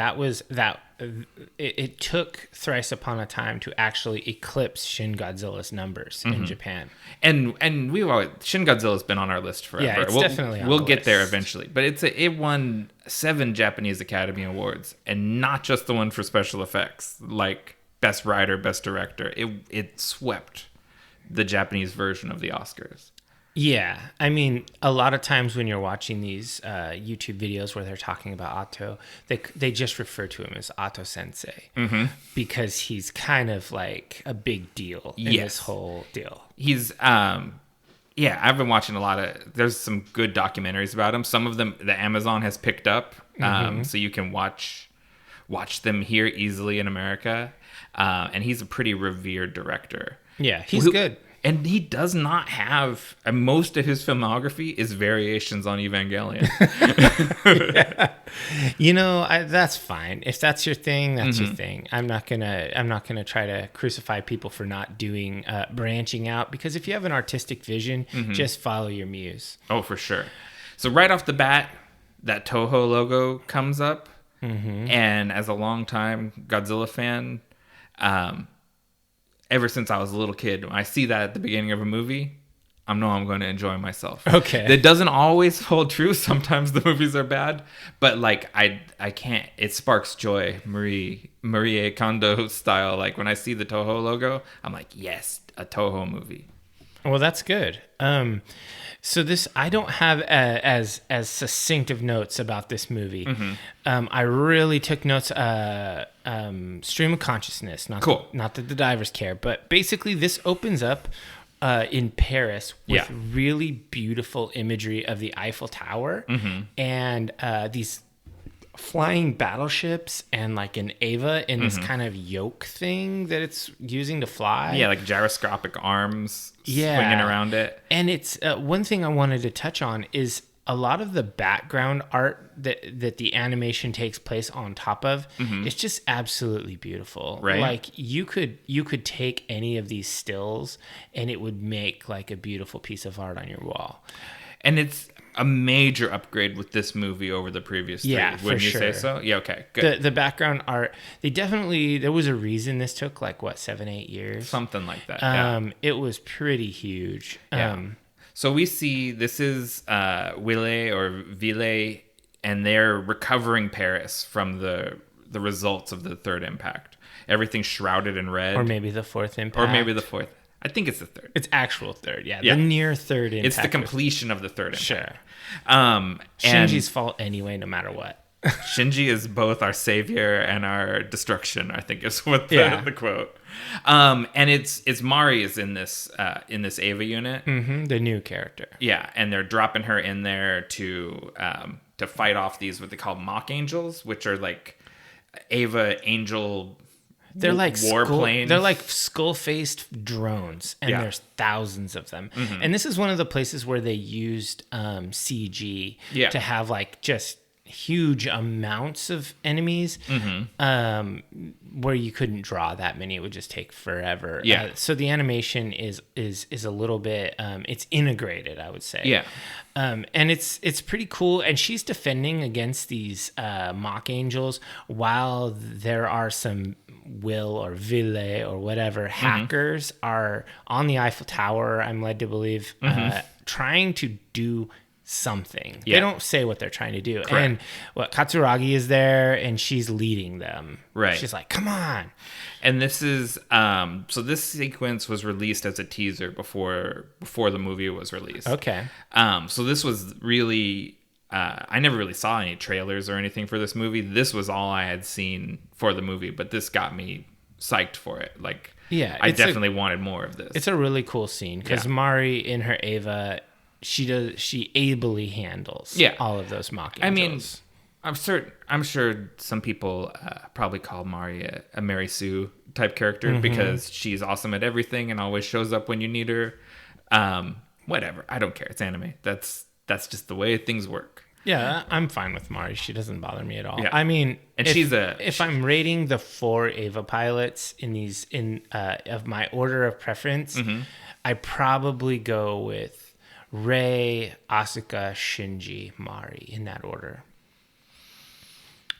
it took Thrice Upon a Time to actually eclipse Shin Godzilla's numbers in Japan. And Shin Godzilla's been on our list forever. Yeah, it's definitely on we'll the get list. there eventually. But it won 7 Japanese Academy Awards, and not just the one for special effects, like Best Writer, Best Director. It swept the Japanese version of the Oscars. Yeah, I mean, a lot of times when you're watching these YouTube videos where they're talking about Otto, they just refer to him as Otto Sensei because he's kind of like a big deal in this whole deal. He's I've been watching a lot of. There's some good documentaries about him. Some of them the Amazon has picked up, so you can watch them here easily in America. And he's a pretty revered director. Yeah, he's good. And he does not have, most of his filmography is variations on Evangelion. You know, that's fine. If that's your thing, that's your thing. I'm not gonna try to crucify people for not doing branching out, because if you have an artistic vision, just follow your muse. Oh, for sure. So right off the bat, that Toho logo comes up, and as a longtime Godzilla fan, ever since I was a little kid, when I see that at the beginning of a movie, I know I'm going to enjoy myself. Okay. That doesn't always hold true. Sometimes the movies are bad, but like I can't. It sparks joy, Marie Kondo style. Like when I see the Toho logo, I'm like, yes, a Toho movie. Well, that's good. So this, I don't have as succinct of notes about this movie. I really took notes. Stream of consciousness. Not cool. Not that the divers care, but basically this opens up in Paris with Yeah. really beautiful imagery of the Eiffel Tower and these flying battleships and like an Ava in this kind of yoke thing that it's using to fly. Yeah, like gyroscopic arms Yeah. swinging around it. And it's one thing I wanted to touch on is a lot of the background art that the animation takes place on top of. It's just absolutely beautiful. Right. Like you could take any of these stills and it would make like a beautiful piece of art on your wall. And it's a major upgrade with this movie over the previous three. Yeah, Wouldn't for you say sure. so? Yeah, okay, good. The background art, there was a reason this took like 7-8 years. Something like that. Yeah. It was pretty huge. Yeah. So we see this is Ville, and they're recovering Paris from the results of the third impact. Everything's shrouded in red. Or maybe the fourth impact. Or maybe the fourth. I think it's the third. It's actual third, yeah. Yeah. The near third impact. It's the completion of the third impact. Sure. And Shinji's fault anyway, no matter what. Shinji is both our savior and our destruction, I think is what the quote. And it's Mari is in this Ava unit. The new character. Yeah, and they're dropping her in there to fight off these what they call mock angels, which are like Ava angel. They're like warplanes. They're like skull-faced drones, and there's thousands of them. And this is one of the places where they used CG to have like just huge amounts of enemies, where you couldn't draw that many. It would just take forever. Yeah. So the animation is a little bit it's integrated, I would say. Yeah. And it's pretty cool. And she's defending against these mock angels while there are some Will or Ville or whatever hackers are on the Eiffel Tower, I'm led to believe, trying to do something. Yeah. They don't say what they're trying to do. Correct. And Katsuragi is there and she's leading them. Right. She's like, come on. And this is so this sequence was released as a teaser before the movie was released. Okay. So this was really I never really saw any trailers or anything for this movie. This was all I had seen for the movie, but this got me psyched for it. Like, yeah, I definitely wanted more of this. It's a really cool scene because Mari in her Ava, she ably handles all of those mock angels. I mean, I'm sure some people probably call Mari a Mary Sue type character because she's awesome at everything and always shows up when you need her. Whatever, I don't care. It's anime. That's just the way things work. Yeah, I'm fine with Mari. She doesn't bother me at all. Yeah. I mean, and if I'm rating the 4 Ava pilots of my order of preference, I probably go with Rei, Asuka, Shinji, Mari in that order.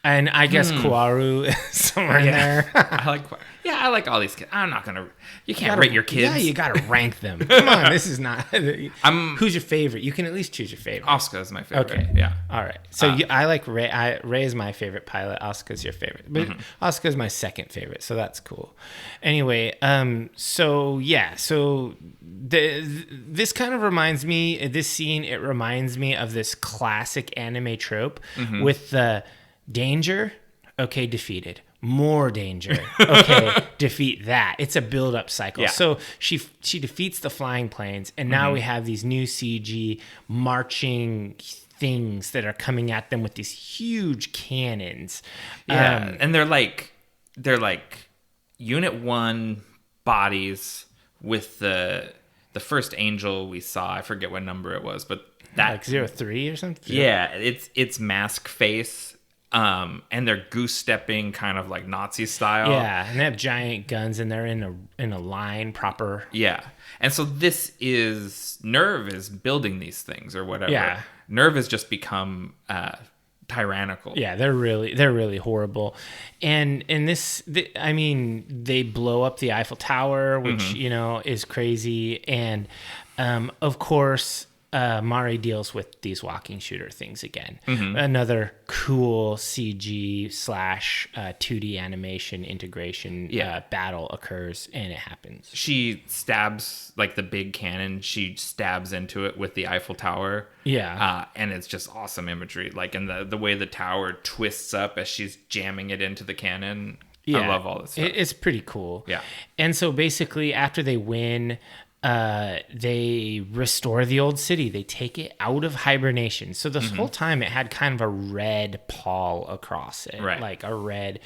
And I guess Kaworu is somewhere in there. I like all these kids. I'm not gonna. You can't rate your kids. Yeah, you gotta rank them. Come on, this is not. Who's your favorite? You can at least choose your favorite. Asuka is my favorite. Okay. Yeah. All right. So I like Rei. Rei is my favorite pilot. Asuka's your favorite, but Asuka's my second favorite. So that's cool. Anyway, so this kind of reminds me. This scene it reminds me of this classic anime trope with the danger. Okay, defeated. More danger. Okay, defeat that. It's a build-up cycle. Yeah. So she defeats the flying planes, and now we have these new CG marching things that are coming at them with these huge cannons. Yeah, and they're like Unit 1 bodies with the first angel we saw. I forget what number it was, but that like 03 or something. Yeah, it's mask face. And they're goose stepping kind of like Nazi style. Yeah, and they have giant guns and they're in a line proper. Yeah. And so this is Nerve is building these things or whatever. Yeah. Nerve has just become tyrannical. Yeah, they're really horrible. And I mean, they blow up the Eiffel Tower, which, is crazy. And of course, Mari deals with these walking shooter things again. Another cool CG / 2D animation integration battle occurs, and it happens. She stabs, like the big cannon, she stabs into it with the Eiffel Tower. Yeah. And it's just awesome imagery. Like, and the way the tower twists up as she's jamming it into the cannon. Yeah. I love all this stuff. It's pretty cool. Yeah. And so basically, after they win... they restore the old city. They take it out of hibernation. So this whole time it had kind of a red pall across it, Right. like a red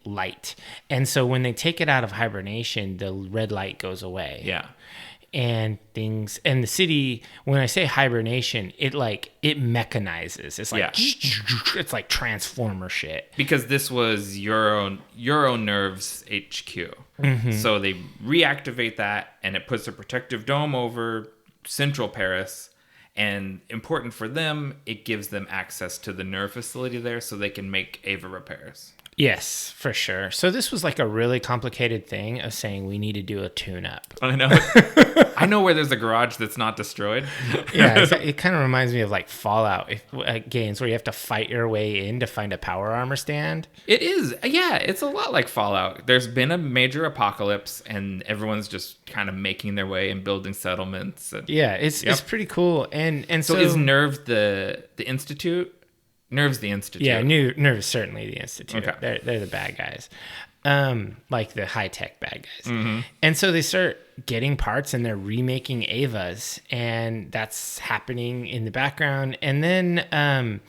light. And so when they take it out of hibernation, the red light goes away. Yeah. And the city, when I say hibernation, it mechanizes. It's like it's like Transformer shit. Because this was Euronerve's HQ. So they reactivate that, and it puts a protective dome over central Paris. And important for them, it gives them access to the nerve facility there so they can make Ava repairs. Yes, for sure. So this was like a really complicated thing of saying we need to do a tune-up. I know. I know where there's a garage that's not destroyed. Yeah, it kind of reminds me of like Fallout games where you have to fight your way in to find a power armor stand. It is. Yeah, it's a lot like Fallout. There's been a major apocalypse, and everyone's just kind of making their way and building settlements. And, yeah, it's pretty cool. And so is Nerve the Institute? Nerve's the Institute. Yeah, Nerve is certainly the Institute. Okay. They're the bad guys. Like the high-tech bad guys. And so they start getting parts and they're remaking Avas, and that's happening in the background. And then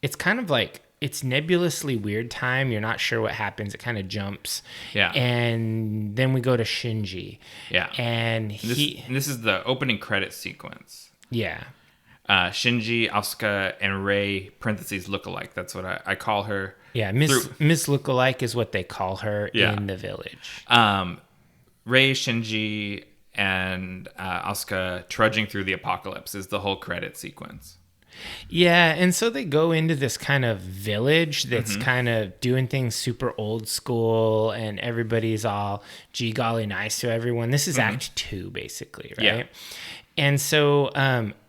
it's kind of like it's nebulously weird time. You're not sure what happens. It kind of jumps. Yeah. And then we go to Shinji. Yeah. And this is the opening credit sequence. Yeah. Shinji, Asuka, and Rei, parentheses, lookalike. That's what I call her. Yeah, Miss Lookalike is what they call her in the village. Rei, Shinji, and Asuka trudging through the apocalypse is the whole credit sequence. Yeah, and so they go into this kind of village that's kind of doing things super old school, and everybody's all gee golly nice to everyone. This is Act 2, basically, right? Yeah. And so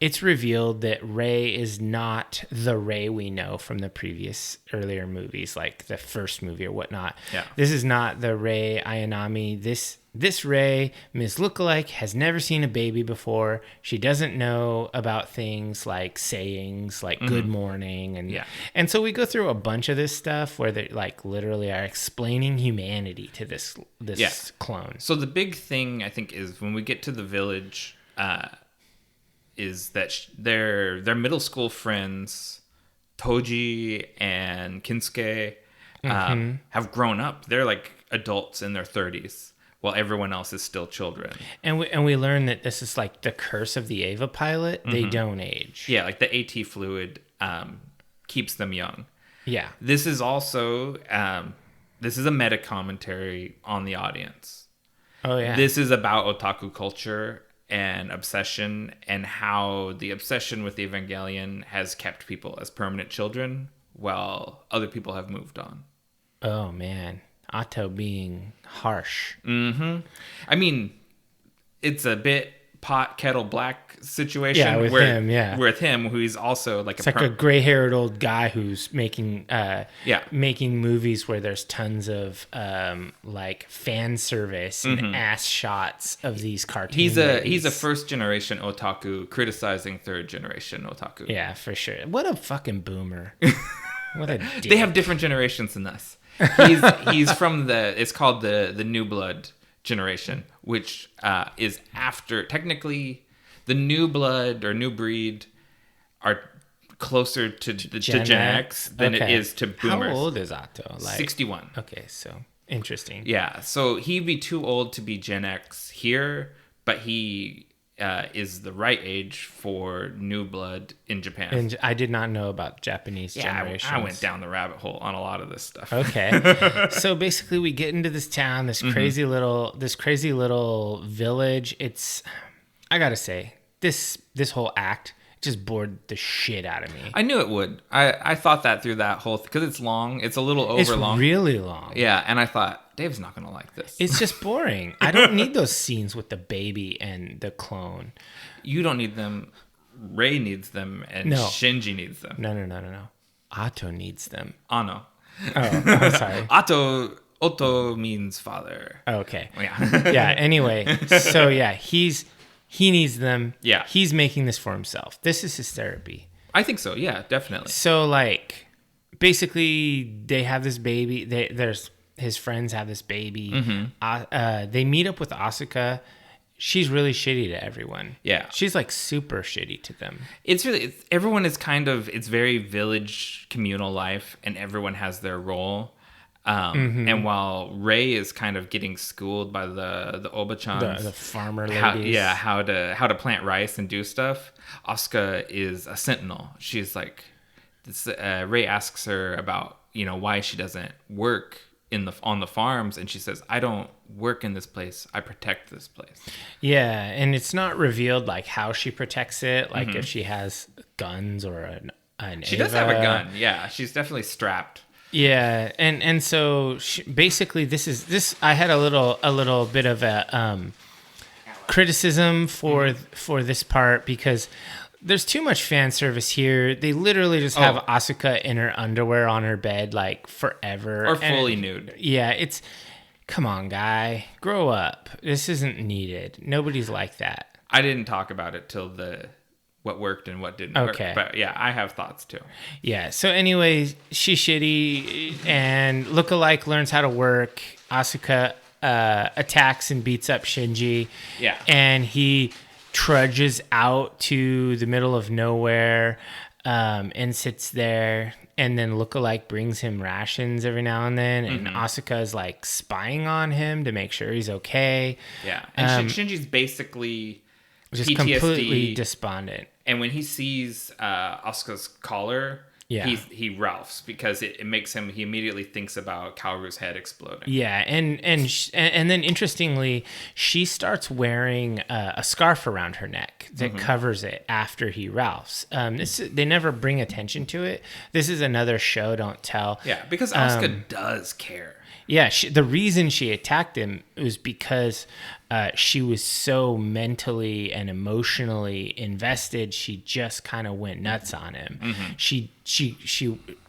it's revealed that Rei is not the Rei we know from the earlier movies, like the first movie or whatnot. Yeah. This is not the Rei Ayanami. This Rei, Ms. Lookalike, has never seen a baby before. She doesn't know about things like sayings, like good morning. And so we go through a bunch of this stuff where they like literally are explaining humanity to this clone. So the big thing, I think, is when we get to the village... is that their middle school friends, Toji and Kinsuke, have grown up. They're like adults in their 30s, while everyone else is still children. And we learn that this is like the curse of the Ava pilot. They don't age. Yeah, like the AT fluid keeps them young. Yeah. This is also this is a meta commentary on the audience. Oh yeah. This is about otaku culture and obsession, and how the obsession with the Evangelion has kept people as permanent children while other people have moved on. Oh man, Otto being harsh. I mean, it's a bit pot kettle black situation. Yeah, with him, who he's also like it's like a gray-haired old guy who's making movies where there's tons of like fan service and ass shots of these cartoons. He's a first generation otaku criticizing third generation otaku. Yeah, for sure. What a fucking boomer. What a dick. They have different generations than us. He's from it's called the New Blood generation, which is after, technically, the New Blood or New Breed are closer to Gen X than it is to boomers. How old is Otto? 61. Okay, so interesting. Yeah, so he'd be too old to be Gen X here, but he is the right age for New Blood in Japan. And I did not know about Japanese generations. I went down the rabbit hole on a lot of this stuff. Okay. So basically we get into this town, this crazy little village. I gotta say, this whole act just bored the shit out of me. I knew it would. I thought that through that whole because it's long. It's a little over long. It's really long. Yeah, and I thought Dave's not gonna like this. It's just boring. I don't need those scenes with the baby and the clone. You don't need them. Rei needs them, and Shinji needs them. No. Otto needs them. Ano. Oh, I'm sorry. Otto means father. Okay. Yeah. Yeah. Anyway, so yeah, he needs them. Yeah. He's making this for himself. This is his therapy. I think so. Yeah, definitely. So like, basically, they have this baby. His friends have this baby. They meet up with Asuka. she's really shitty to everyone. Yeah. She's like super shitty to them. Everyone is it's very village communal life, and everyone has their role. And while Rei is kind of getting schooled by the Oba-chans, The farmer ladies. how to plant rice and do stuff, Asuka is a sentinel. She's like, Rei asks her about, why she doesn't work on the farms, and she says, I don't work in this place, I protect this place. Yeah, and it's not revealed like how she protects it, like if she has guns or an She does have a gun. Yeah, she's definitely strapped. Yeah, and so basically this I had a little bit of a criticism for this part, because there's too much fan service here. They literally just have Asuka in her underwear on her bed like forever, or fully nude. Yeah, come on, guy, grow up. This isn't needed. Nobody's like that. I didn't talk about it till what worked and what didn't work. But yeah, I have thoughts too. Yeah. So anyway, she's shitty, and Lookalike learns how to work. Asuka attacks and beats up Shinji. Yeah. And he trudges out to the middle of nowhere and sits there. And then Lookalike brings him rations every now and then. And Asuka is like spying on him to make sure he's okay. Yeah. And Shinji's basically just PTSD, completely despondent. And when he sees Asuka's collar, he ralphs, because it makes him, he immediately thinks about Kaoru's head exploding. Yeah, and then interestingly, she starts wearing a scarf around her neck that covers it after he ralphs. They never bring attention to it. This is another show don't tell. Yeah, because Asuka does care. Yeah, the reason she attacked him was because she was so mentally and emotionally invested. She just kind of went nuts on him.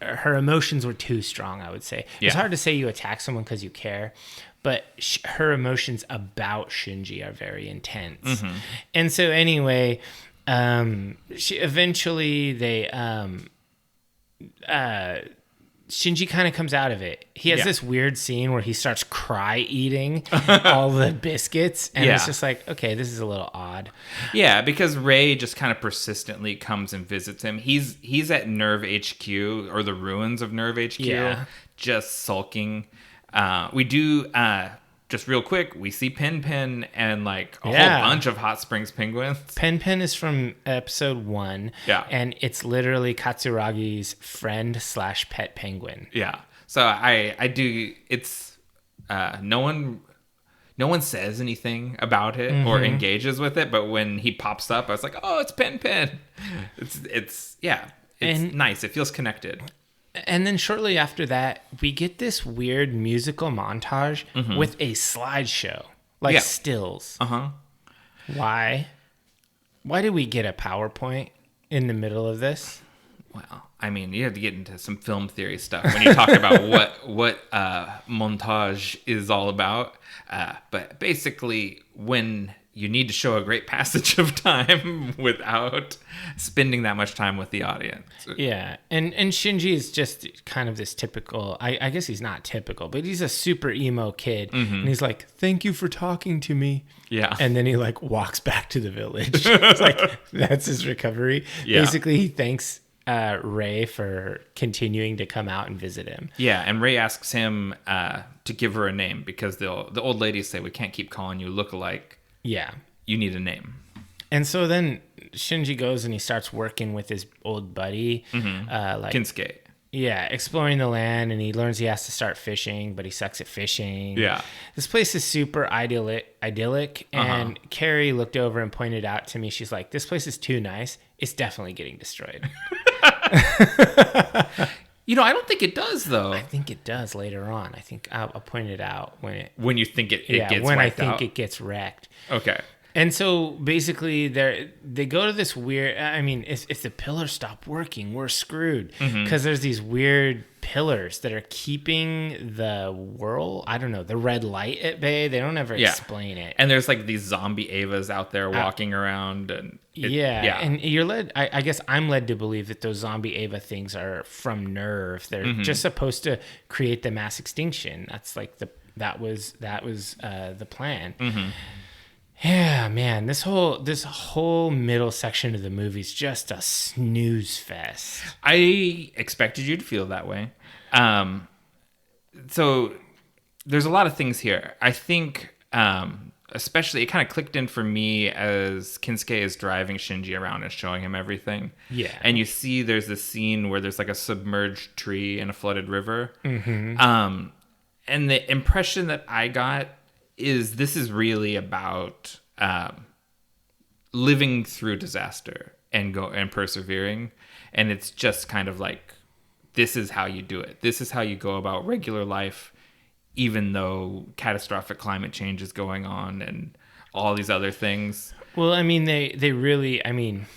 Her emotions were too strong, I would say. Yeah. It's hard to say you attack someone because you care, but her emotions about Shinji are very intense. And so anyway, Shinji kind of comes out of it. He has this weird scene where he starts cry eating all the biscuits. And it's just like, okay, this is a little odd. Yeah, because Rei just kind of persistently comes and visits him. He's at Nerve HQ, or the ruins of Nerve HQ, just sulking. We do... just real quick, we see Pen and like a whole bunch of Hot Springs penguins. Pen is from episode 1. Yeah. And it's literally Katsuragi's friend / pet penguin. Yeah. So I do, it's, no one says anything about it or engages with it, but when he pops up, I was like, oh, it's Pen. It's nice. It feels connected. And then shortly after that, we get this weird musical montage with a slideshow, like stills. Why? Why did we get a PowerPoint in the middle of this? Well, I mean, you have to get into some film theory stuff when you talk about what montage is all about. But basically, when you need to show a great passage of time without spending that much time with the audience. Yeah, and Shinji is just kind of this typical, I guess he's not typical, but he's a super emo kid. And he's like, thank you for talking to me. Yeah. And then he like walks back to the village. It's like, that's his recovery. Yeah. Basically, he thanks Rei for continuing to come out and visit him. Yeah, and Rei asks him to give her a name, because the old ladies say, we can't keep calling you Lookalike. Yeah. You need a name. And so then Shinji goes and he starts working with his old buddy. Kinsuke. Yeah, exploring the land, and he learns he has to start fishing, but he sucks at fishing. Yeah. This place is super idyllic, and Carrie looked over and pointed out to me, she's like, this place is too nice. It's definitely getting destroyed. I don't think it does, though. I think it does later on. I think I'll point it out when you think it gets wiped out. When I think it gets wrecked. Okay. And so basically, they go to this weird. I mean, if the pillars stop working, we're screwed, because there's these weird pillars that are keeping the whirl. I don't know, the red light at bay. They don't ever explain it. And there's like these zombie Avas out there walking around, and and you're led. I guess I'm led to believe that those zombie Ava things are from Nerve. They're just supposed to create the mass extinction. That's like that was the plan. Yeah, man, this whole middle section of the movie is just a snooze fest. I expected you to feel that way. So there's a lot of things here. I think, especially, it kind of clicked in for me as Kinsuke is driving Shinji around and showing him everything. Yeah. And you see there's this scene where there's like a submerged tree in a flooded river. Mm-hmm. And the impression that I got is this is really about living through disaster and persevering. And it's just kind of like, this is how you do it. This is how you go about regular life, even though catastrophic climate change is going on and all these other things. Well, I mean, they really, I mean,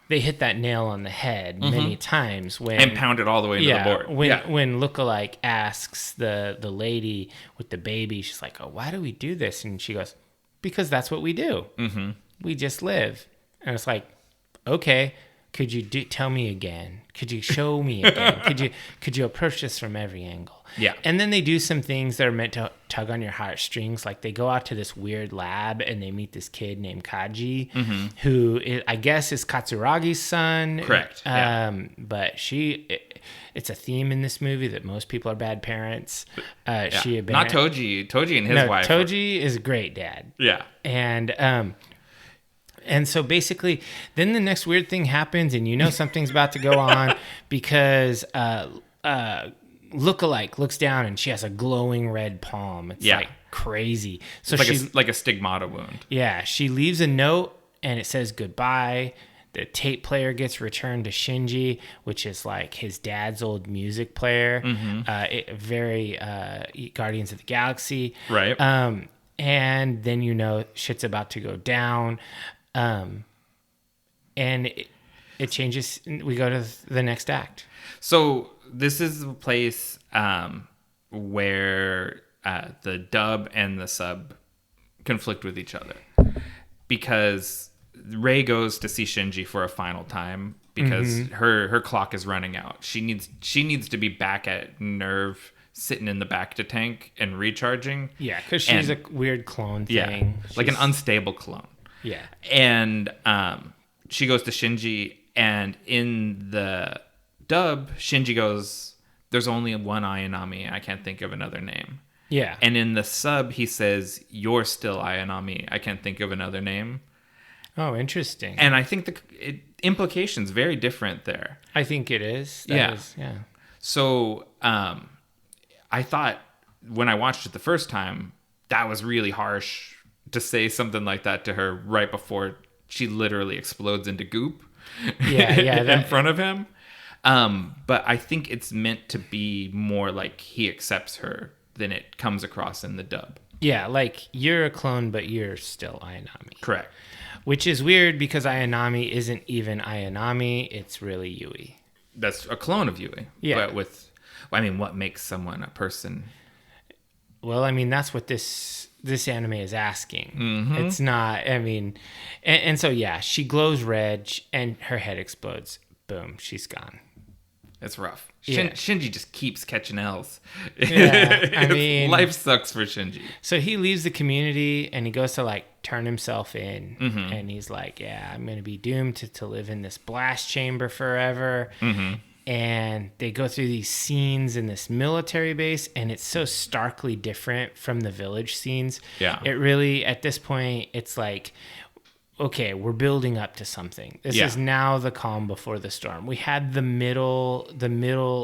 they hit that nail on the head many times when And pound it all the way into the board. When Lookalike asks the lady with the baby, she's like, "Oh, why do we do this?" And she goes, "Because that's what we do. Mm-hmm. We just live." And it's like, okay, could you tell me again? Could you show me again? could you approach this from every angle? Yeah. And then they do some things that are meant to tug on your heartstrings. Like they go out to this weird lab and they meet this kid named Kaji, who I guess is Katsuragi's son. Correct. But it's a theme in this movie that most people are bad parents. Not Toji. Toji and his wife. Toji is a great dad. Yeah. And so basically, then the next weird thing happens, and you know something's about to go on because Lookalike looks down and she has a glowing red palm. It's like crazy. So it's like a stigmata wound. Yeah, she leaves a note and it says goodbye. The tape player gets returned to Shinji, which is like his dad's old music player. Very Guardians of the Galaxy. Right. And then you know shit's about to go down. And it changes. We go to the next act. So this is the place where the dub and the sub conflict with each other, because Rei goes to see Shinji for a final time because her clock is running out. She needs to be back at Nerve, sitting in the back to tank and recharging. Yeah, because she's a weird clone thing. Yeah, like an unstable clone. Yeah. And she goes to Shinji, and in the dub, Shinji goes, "There's only one Ayanami. I can't think of another name." Yeah. And in the sub, he says, "You're still Ayanami. I can't think of another name." Oh, interesting. And I think the implication's very different there. I think it is. Yeah. Yeah. So I thought when I watched it the first time, that was really harsh to say something like that to her right before she literally explodes into goop. In front of him. But I think it's meant to be more like he accepts her than it comes across in the dub. Yeah, like you're a clone, but you're still Ayanami. Correct. Which is weird because Ayanami isn't even Ayanami. It's really Yui. That's a clone of Yui. Yeah. But what makes someone a person? Well, I mean, that's what this anime is asking. It's not, I mean, and so, yeah, she glows red and her head explodes. Boom, she's gone. It's rough. Yeah. Shinji just keeps catching L's. Yeah, I mean, life sucks for Shinji. So he leaves the community and he goes to like turn himself in, and he's like, "Yeah, I'm gonna be doomed to live in this blast chamber forever." And they go through these scenes in this military base, and it's so starkly different from the village scenes. Yeah, it really, at this point, it's like, okay, we're building up to something. This is now the calm before the storm. We had the middle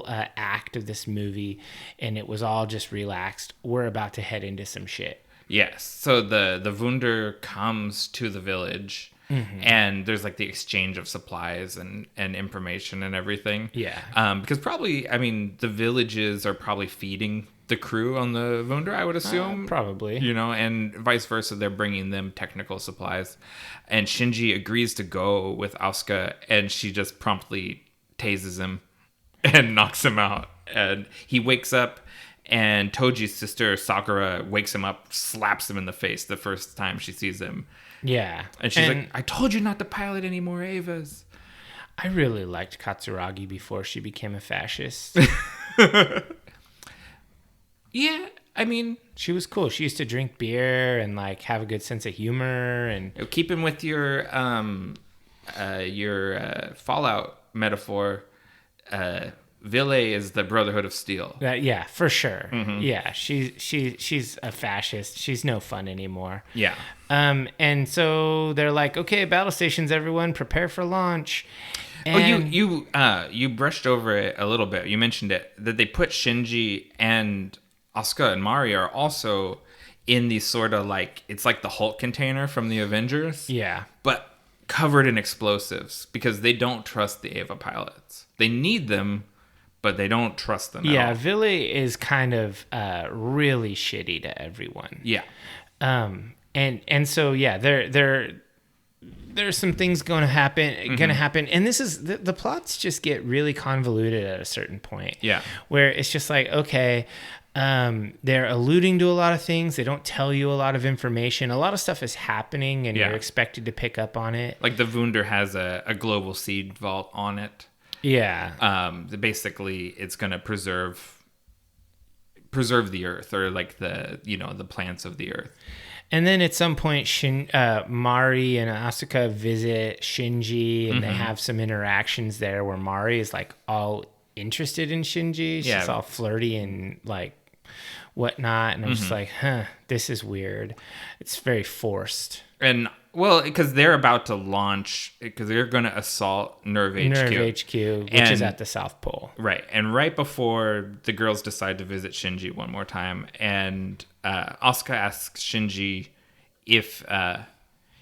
act of this movie, and it was all just relaxed. We're about to head into some shit. Yes. So the Wunder comes to the village, and there's like the exchange of supplies and information and everything. Yeah. Because probably, I mean, the villages are probably feeding the crew on the Wunder, I would assume. Probably. You know, and vice versa. They're bringing them technical supplies. And Shinji agrees to go with Asuka, and she just promptly tases him and knocks him out. And he wakes up, and Toji's sister, Sakura, wakes him up, slaps him in the face the first time she sees him. Yeah. And she's like, "I told you not to pilot any more Evas." I really liked Katsuragi before she became a fascist. Yeah, I mean, She was cool. She used to drink beer and like have a good sense of humor and keeping with your Fallout metaphor, Ville is the Brotherhood of Steel. yeah, for sure. Yeah, she's a fascist. She's no fun anymore. Yeah. And so they're like, okay, battle stations, everyone, prepare for launch. And You brushed over it a little bit. You mentioned it that they put Shinji and Asuka and Mari are also in these sort of like, it's like the Hulk container from the Avengers. yeah, But covered in explosives because they don't trust the Eva pilots. They need them, but they don't trust them at all. Ville is kind of really shitty to everyone. Yeah. And so there's some things going to happen, and this is the plots just get really convoluted at a certain point. Yeah. Where it's just like, okay, they're alluding to a lot of things. They don't tell you a lot of information. A lot of stuff is happening, and you're expected to pick up on it. Like the Wunder has a global seed vault on it. Yeah. Basically, it's going to preserve the earth, or like the plants of the earth. And then at some point, Mari and Asuka visit Shinji, and they have some interactions there where Mari is like all interested in Shinji. She's all flirty and like whatnot. And I'm just like, this is weird. It's very forced. And well, because they're about to launch, because they're going to assault Nerve HQ, which is at the South Pole. Right. And right before the girls decide to visit Shinji one more time, and Asuka asks Shinji if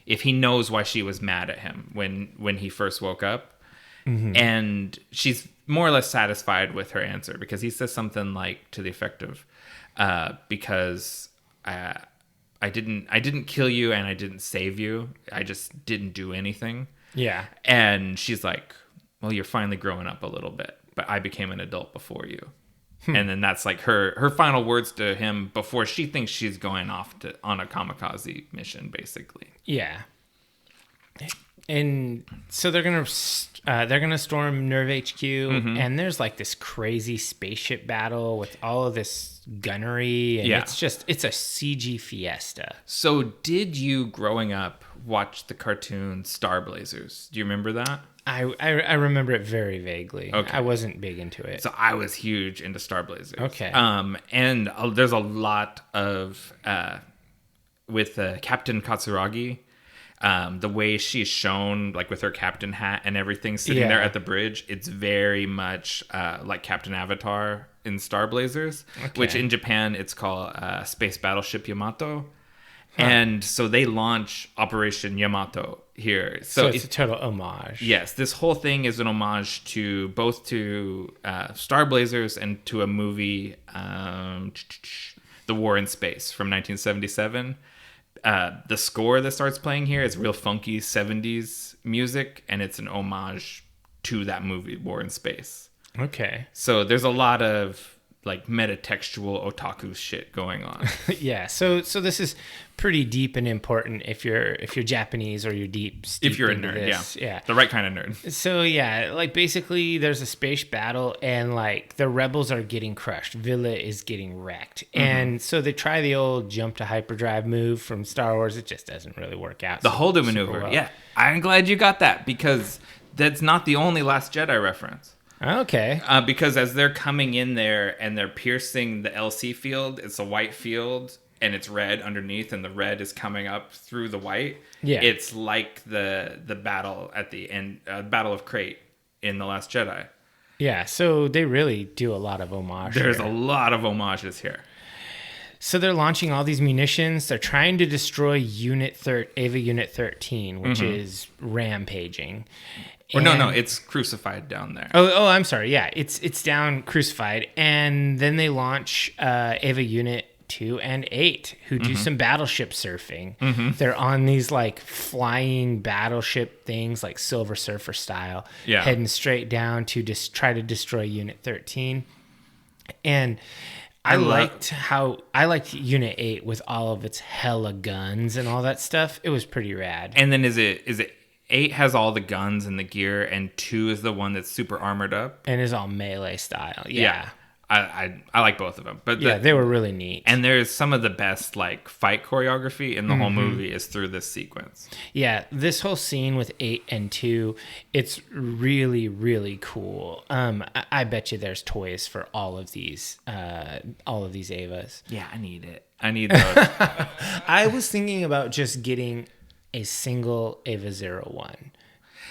he knows why she was mad at him when he first woke up. And she's more or less satisfied with her answer, because he says something like to the effect of, because I didn't kill you and I didn't save you. I just didn't do anything. Yeah. And she's like, well, you're finally growing up a little bit, but I became an adult before you. And then that's like her final words to him before she thinks she's going off on a kamikaze mission, basically. Yeah. And so they're gonna storm Nerve HQ, and there's like this crazy spaceship battle with all of this gunnery, and it's a CG fiesta. So did you, growing up, watch the cartoon Star Blazers? Do you remember that? I remember it very vaguely. Okay. I wasn't big into it. So I was huge into Star Blazers. Okay. And there's a lot of with Captain Katsuragi. The way she's shown, like with her captain hat and everything, sitting there at the bridge, it's very much like Captain Avatar in Star Blazers, which in Japan it's called Space Battleship Yamato. And so they launch Operation Yamato here. So it's a total homage. Yes, this whole thing is an homage to both to Star Blazers and to a movie, The War in Space from 1977. The score that starts playing here is real funky 70s music, and it's an homage to that movie, War in Space. Okay. So there's a lot of like metatextual otaku shit going on. Yeah. So this is pretty deep and important if you're Japanese, or you're deep if you're a into nerd, this. Yeah. The right kind of nerd. So yeah, like basically there's a space battle, and like the rebels are getting crushed. Villa is getting wrecked. And so they try the old jump to hyperdrive move from Star Wars. It just doesn't really work out. The Holdo maneuver. Well. Yeah. I'm glad you got that, because that's not the only Last Jedi reference. Okay. Because as they're coming in there and they're piercing the LC field, it's a white field and it's red underneath, and the red is coming up through the white. Yeah. It's like the battle at the end, Battle of Crate in The Last Jedi. Yeah, so they really do a lot of homage. There's a lot of homages here. So they're launching all these munitions. They're trying to destroy Ava Unit 13, which is rampaging. Or no, it's crucified down there. Oh, I'm sorry. Yeah, it's down crucified, and then they launch Ava Unit 2 and 8, who do some battleship surfing. They're on these like flying battleship things, like Silver Surfer style, heading straight down to try to destroy Unit 13. And I liked Unit 8 with all of its hella guns and all that stuff. It was pretty rad. And then is it 8 has all the guns and the gear, and 2 is the one that's super armored up? And is all melee style. Yeah. I like both of them. But they were really neat. And there's some of the best like fight choreography in the whole movie is through this sequence. Yeah, this whole scene with 8 and 2, it's really, really cool. I bet you there's toys for all of these Evas. Yeah, I need it. I need those. I was thinking about just getting a single Eva 01.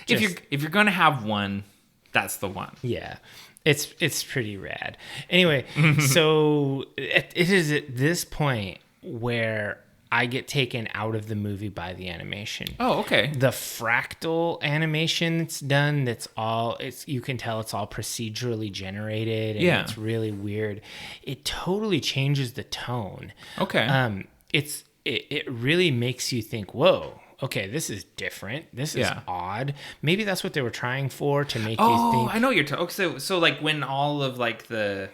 If you're gonna have one, that's the one. Yeah. It's pretty rad. Anyway, so it is at this point where I get taken out of the movie by the animation. Oh, okay. The fractal animation that's done, you can tell it's all procedurally generated and it's really weird. It totally changes the tone. Okay. It really makes you think, whoa, okay, this is different. This is odd. Maybe that's what they were trying for, to make you think. Oh, I know you're talking. So like when all of like the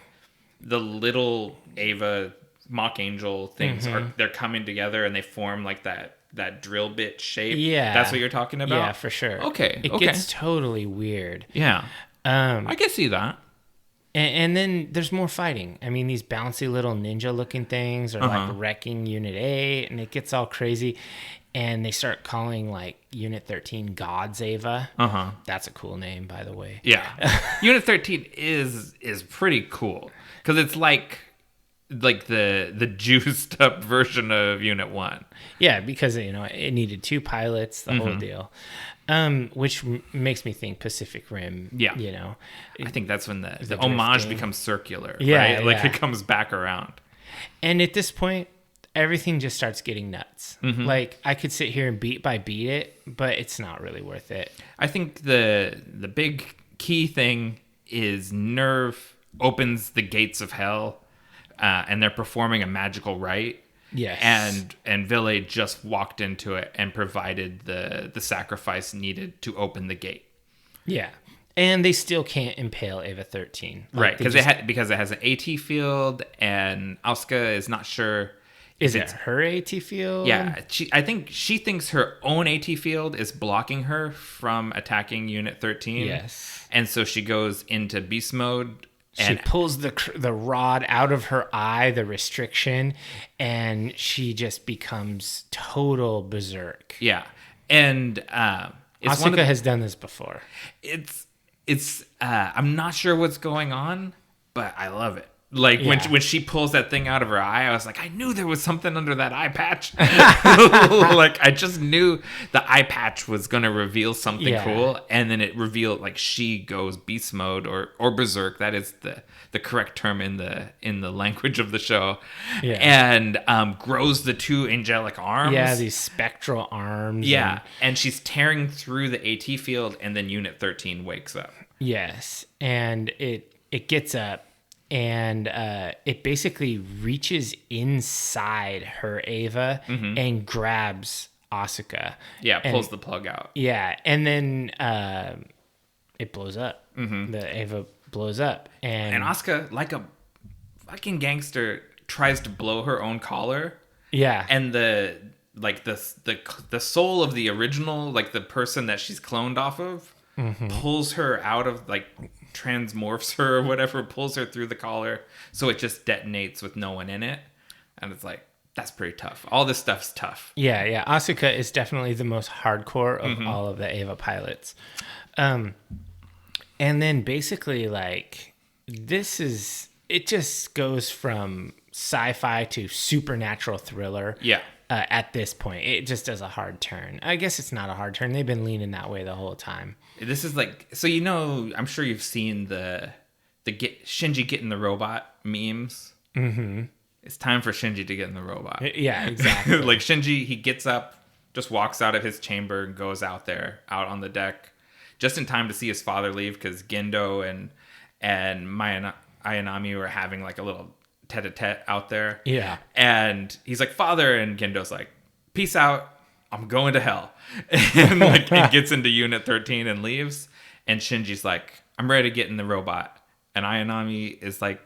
little Eva mock angel things they're coming together and they form like that drill bit shape. Yeah, that's what you're talking about. Yeah, for sure. Okay, it gets totally weird. Yeah, I can see that. And then there's more fighting. I mean, these bouncy little ninja-looking things are like wrecking Unit 8, and it gets all crazy. And they start calling like Unit 13 God's Eva. That's a cool name, by the way. Yeah, Unit 13 is pretty cool because it's like the juiced up version of Unit 1. Yeah, because it needed 2 pilots, the whole deal. Which makes me think Pacific Rim. Yeah, I think that's when the homage becomes circular. Yeah, right? Like it comes back around. And at this point, everything just starts getting nuts. Like I could sit here and beat by beat it, but it's not really worth it. I think the big key thing is Nerve opens the gates of hell, and they're performing a magical rite. Yes. And Ville just walked into it and provided the sacrifice needed to open the gate. Yeah. And they still can't impale Eva 13. Right, because it has an AT field, and Asuka is not sure. Is it her AT field? Yeah, I think she thinks her own AT field is blocking her from attacking Unit 13. Yes. And so she goes into beast mode. She pulls the rod out of her eye, the restriction, and she just becomes total berserk. Yeah, and Asuka has done this before. It's I'm not sure what's going on, but I love it. Like when she pulls that thing out of her eye, I was like, I knew there was something under that eye patch. Like I just knew the eye patch was gonna reveal something cool, and then it revealed like she goes beast mode or berserk. That is the correct term in the language of the show. Yeah. And grows the 2 angelic arms. Yeah, these spectral arms. Yeah, and she's tearing through the AT field, and then Unit 13 wakes up. Yes, and it gets up. And it basically reaches inside her Eva and grabs Asuka. Yeah, pulls the plug out. Yeah, and then it blows up. The Eva blows up. And Asuka, like a fucking gangster, tries to blow her own collar. Yeah. And the soul of the original, like the person that she's cloned off of, pulls her out of like... transmorphs her or whatever, pulls her through the collar, so it just detonates with no one in it. And it's like, that's pretty tough. All this stuff's tough. Yeah. Asuka is definitely the most hardcore of all of the Eva pilots. And then basically, like, it just goes from sci-fi to supernatural thriller. Yeah. At this point, it just does a hard turn. I guess it's not a hard turn. They've been leaning that way the whole time. This is like, so I'm sure you've seen the Shinji getting the robot memes. It's time for Shinji to get in the robot. Yeah, exactly. Like Shinji, he gets up, just walks out of his chamber and goes out on the deck, just in time to see his father leave, because Gendo and Ayanami were having like a little tete-a-tete out there. Yeah. And he's like, Father, and Gendo's like, peace out. I'm going to hell. And like he gets into Unit 13 and leaves. And Shinji's like, I'm ready to get in the robot. And Ayanami is like,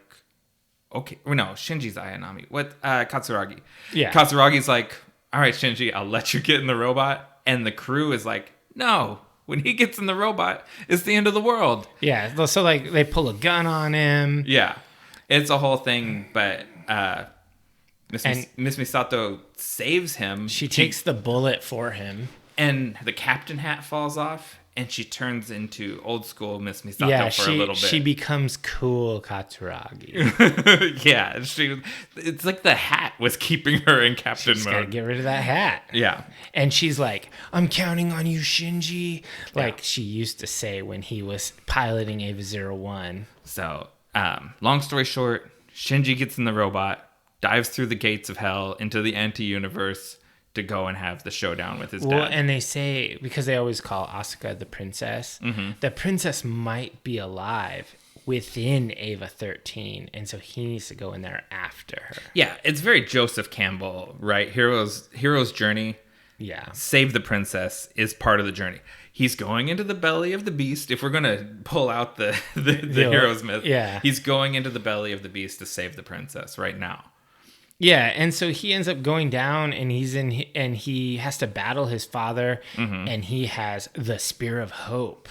okay. Well, no, Shinji's Ayanami. What? Katsuragi. Yeah. Katsuragi's like, all right, Shinji, I'll let you get in the robot. And the crew is like, no. When he gets in the robot, it's the end of the world. Yeah. So like they pull a gun on him. Yeah. It's a whole thing, but Miss Misato saves him. She takes the bullet for him. And the captain hat falls off, and she turns into old school Miss Misato for a little bit. She becomes cool Katsuragi. Yeah, it's like the hat was keeping her in captain mode. Gotta get rid of that hat. Yeah. And she's like, I'm counting on you, Shinji. Like she used to say when he was piloting Eva 01. So, long story short, Shinji gets in the robot, dives through the gates of hell into the anti-universe to go and have the showdown with his dad. Well, and they say, because they always call Asuka the princess, the princess might be alive within Eva 13, and so he needs to go in there after her. Yeah, it's very Joseph Campbell, right? Hero's journey. Yeah. Save the princess is part of the journey. He's going into the belly of the beast. If we're going to pull out the hero's myth, he's going into the belly of the beast to save the princess right now. Yeah, and so he ends up going down, and he has to battle his father, and he has the Spear of Hope,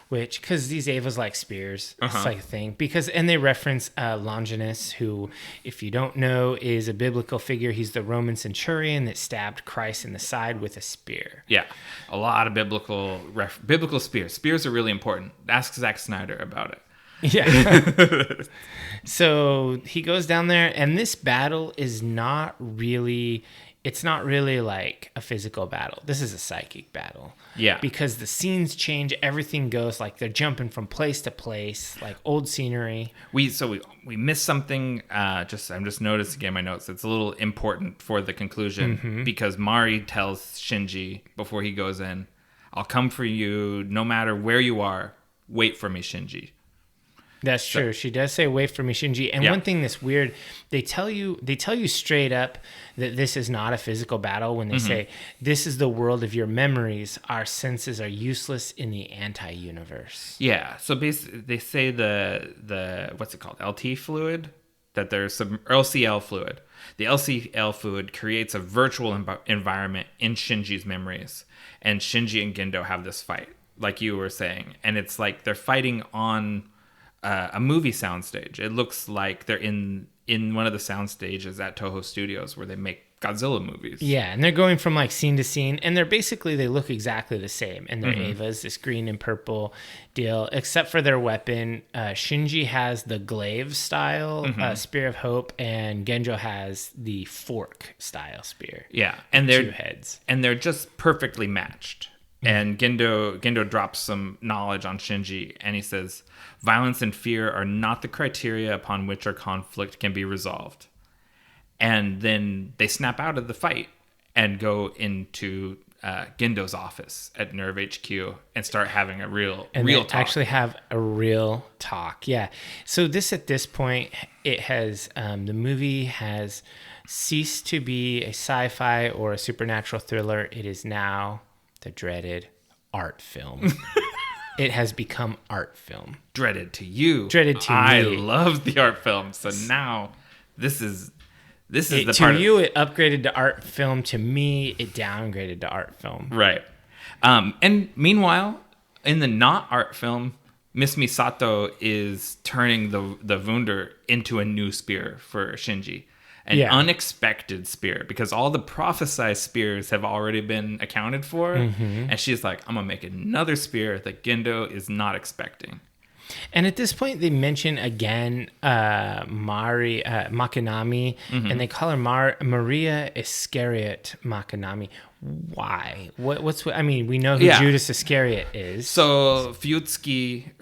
which, because these Evas like spears, it's like a thing. And they reference Longinus, who, if you don't know, is a biblical figure. He's the Roman centurion that stabbed Christ in the side with a spear. Yeah, a lot of biblical spears. Spears are really important. Ask Zack Snyder about it. Yeah. So he goes down there, and this battle is not really like a physical battle. This is a psychic battle. Yeah. Because the scenes change, everything goes, like they're jumping from place to place, like old scenery. We missed something. I'm just noticing in my notes. It's a little important for the conclusion because Mari tells Shinji before he goes in, "I'll come for you no matter where you are. Wait for me, Shinji." That's true. She does say, "Wait for me, Shinji." And one thing that's weird, they tell you straight up that this is not a physical battle when they say, "This is the world of your memories. Our senses are useless in the anti-universe." Yeah. So basically, they say the what's it called? LT fluid, that there's some LCL fluid. The LCL fluid creates a virtual environment in Shinji's memories, and Shinji and Gendo have this fight, like you were saying, and it's like they're fighting on a movie soundstage. It looks like they're in one of the sound stages at Toho Studios where they make Godzilla movies. Yeah, and they're going from like scene to scene, and they look exactly the same. And their Evas, this green and purple deal, except for their weapon. Shinji has the glaive style Spear of Hope, and Genjo has the fork style spear. Yeah, and they're 2 heads, and they're just perfectly matched. And Gendo drops some knowledge on Shinji, and he says, "Violence and fear are not the criteria upon which our conflict can be resolved." And then they snap out of the fight and go into Gendo's office at Nerve HQ and start having a real talk. Actually have a real talk. Yeah. So at this point, it has the movie has ceased to be a sci-fi or a supernatural thriller. It is now the dreaded art film. It has become art film. Dreaded to you. Dreaded to me. I love the art film. So now this is the part. To you, it upgraded to art film. To me, it downgraded to art film. Right. And meanwhile, in the not art film, Miss Misato is turning the Wunder into a new spear for Shinji. An unexpected spear, because all the prophesized spears have already been accounted for. And she's like, "I'm going to make another spear that Gendo is not expecting." And at this point, they mention again Makanami, and they call her Maria Iscariot Makanami. Why? I mean, we know who Judas Iscariot is. So Fuyutsuki,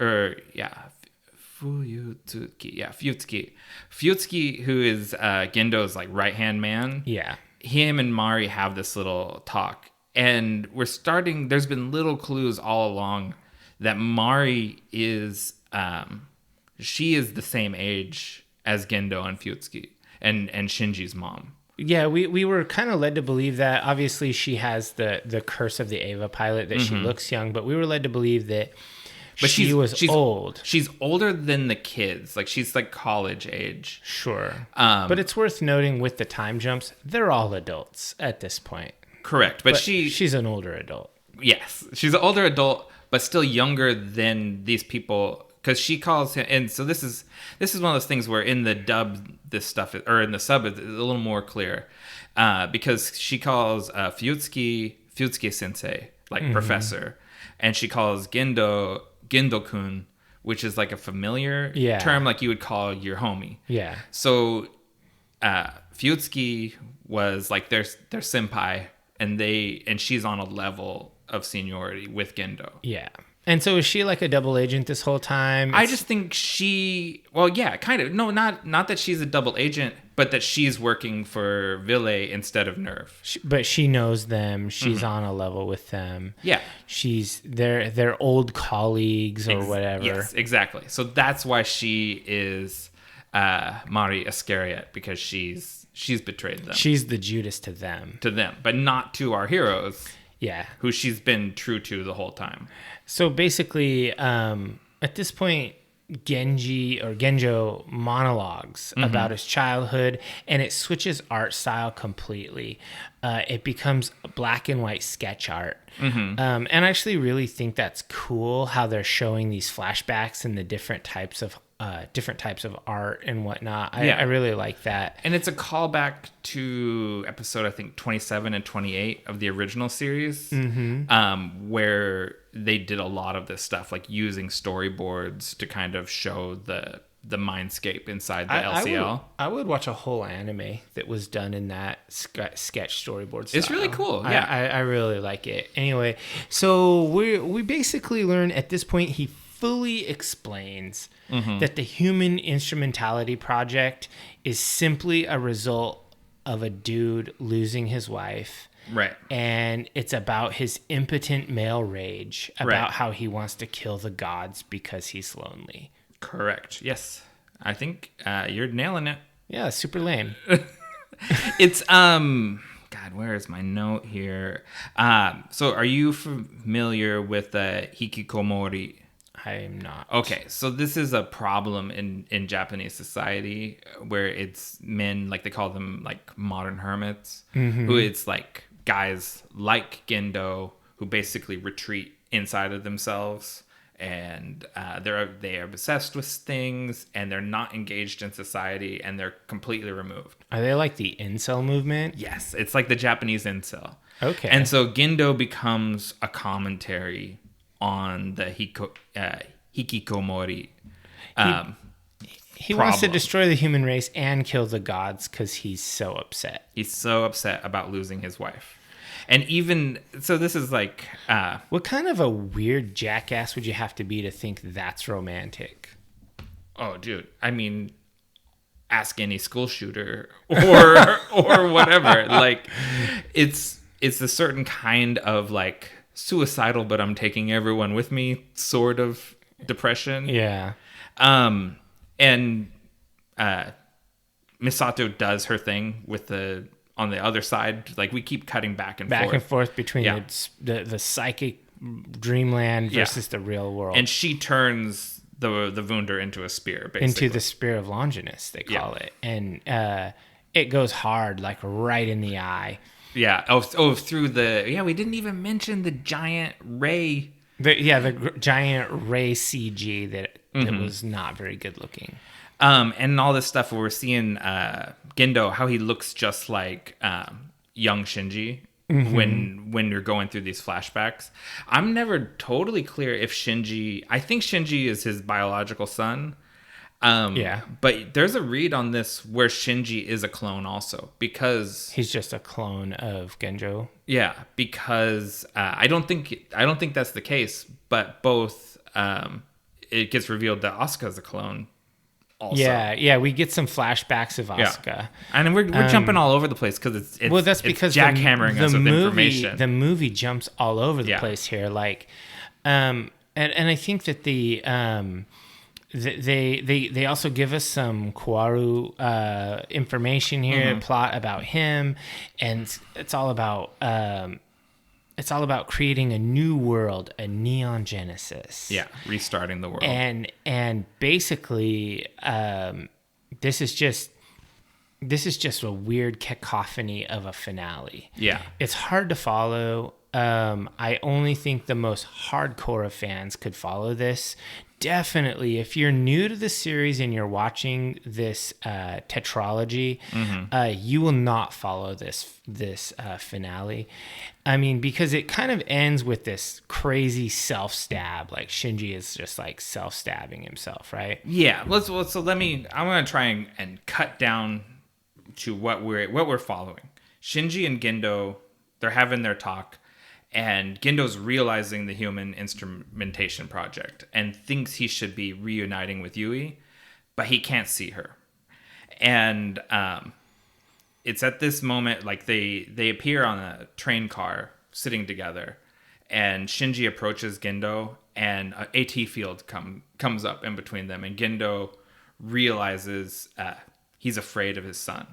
who is Gendo's like right-hand man. Yeah. Him and Mari have this little talk, and there's been little clues all along that Mari is she is the same age as Gendo and Fuyutsuki and Shinji's mom. Yeah, we were kind of led to believe that. Obviously, she has the curse of the Eva pilot, that she looks young, but we were led to believe that she's old. She's older than the kids. Like, she's like college age. Sure. But it's worth noting, with the time jumps, they're all adults at this point. Correct. But she's an older adult. Yes. She's an older adult, but still younger than these people, because she calls him, and so this is one of those things where in the dub this stuff or in the sub it's a little more clear, because she calls Fuyutsuki sensei, like professor, and she calls Gendo-kun, which is like a familiar term, like you would call your homie. Yeah. So Fuyutsuki was like their senpai, and she's on a level of seniority with Gendo. Yeah. And so is she like a double agent this whole time? I just think kind of. No, not that she's a double agent, but that she's working for Ville instead of Nerve. But she knows them. She's on a level with them. Yeah. They're old colleagues or whatever. Yes, exactly. So that's why she is Mari Iscariot, because she's betrayed them. She's the Judas to them. But not to our heroes. Yeah. Who she's been true to the whole time. So basically, at this point, Genjo monologues about his childhood, and it switches art style completely. It becomes black and white sketch art. And I actually really think that's cool how they're showing these flashbacks and the different types of art and whatnot. I really like that. And it's a callback to episode, I think, 27 and 28 of the original series, where they did a lot of this stuff, like using storyboards to kind of show the mindscape inside the LCL. I would watch a whole anime that was done in that sketch storyboard style. It's really cool. Yeah, I really like it. Anyway, so we basically learn at this point he fully explains that the Human Instrumentality Project is simply a result of a dude losing his wife. Right. And it's about his impotent male rage, about how he wants to kill the gods because he's lonely. Correct. Yes. I think you're nailing it. Yeah, super lame. It's God, where is my note here? So are you familiar with hikikomori? I'm not. Okay, so this is a problem in Japanese society where it's men, like they call them like modern hermits, who it's like guys like Gendo who basically retreat inside of themselves, and they are obsessed with things, and they're not engaged in society, and they're completely removed. Are they like the incel movement? Yes, it's like the Japanese incel. Okay. And so Gendo becomes a commentary on the hikikomori. He wants to destroy the human race and kill the gods because he's so upset. He's so upset about losing his wife. And even so, this is like what kind of a weird jackass would you have to be to think that's romantic? Oh, dude. I mean, ask any school shooter or whatever. Like, it's a certain kind of like suicidal, but I'm taking everyone with me sort of depression. Yeah. And Misato does her thing with on the other side. Like, we keep cutting back and forth between the psychic dreamland versus the real world. And she turns the Wunder into a spear, basically. Into the spear of Longinus, they call it. And it goes hard, like right in the eye. Yeah. Through we didn't even mention the giant ray. The giant ray CG that was not very good looking. And all this stuff where we're seeing Gendo, how he looks just like young Shinji when you're going through these flashbacks. I'm never totally clear if I think Shinji is his biological son. But there's a read on this where Shinji is a clone also, because he's just a clone of Genjo. Yeah, because I don't think that's the case, but both it gets revealed that Asuka's a clone also. Yeah, we get some flashbacks of Asuka. Yeah. And we're jumping all over the place because it's that's because jackhammering us with information. The movie jumps all over the place here, like and I think that they also give us some Kaworu information here, plot about him, and it's all about creating a new world, a Neon Genesis. Yeah, restarting the world. And basically, this is just a weird cacophony of a finale. Yeah, it's hard to follow. I only think the most hardcore of fans could follow this. Definitely, if you're new to the series and you're watching this tetralogy, you will not follow this finale. I mean, because it kind of ends with this crazy self-stab. Like Shinji is just like self-stabbing himself, right? Yeah. I'm gonna try and cut down to what we're following. Shinji and Gendo, they're having their talk. And Gendo's realizing the human instrumentation project and thinks he should be reuniting with Yui, but he can't see her. And it's at this moment, like they appear on a train car sitting together, and Shinji approaches Gendo, and an AT field comes up in between them, and Gendo realizes he's afraid of his son.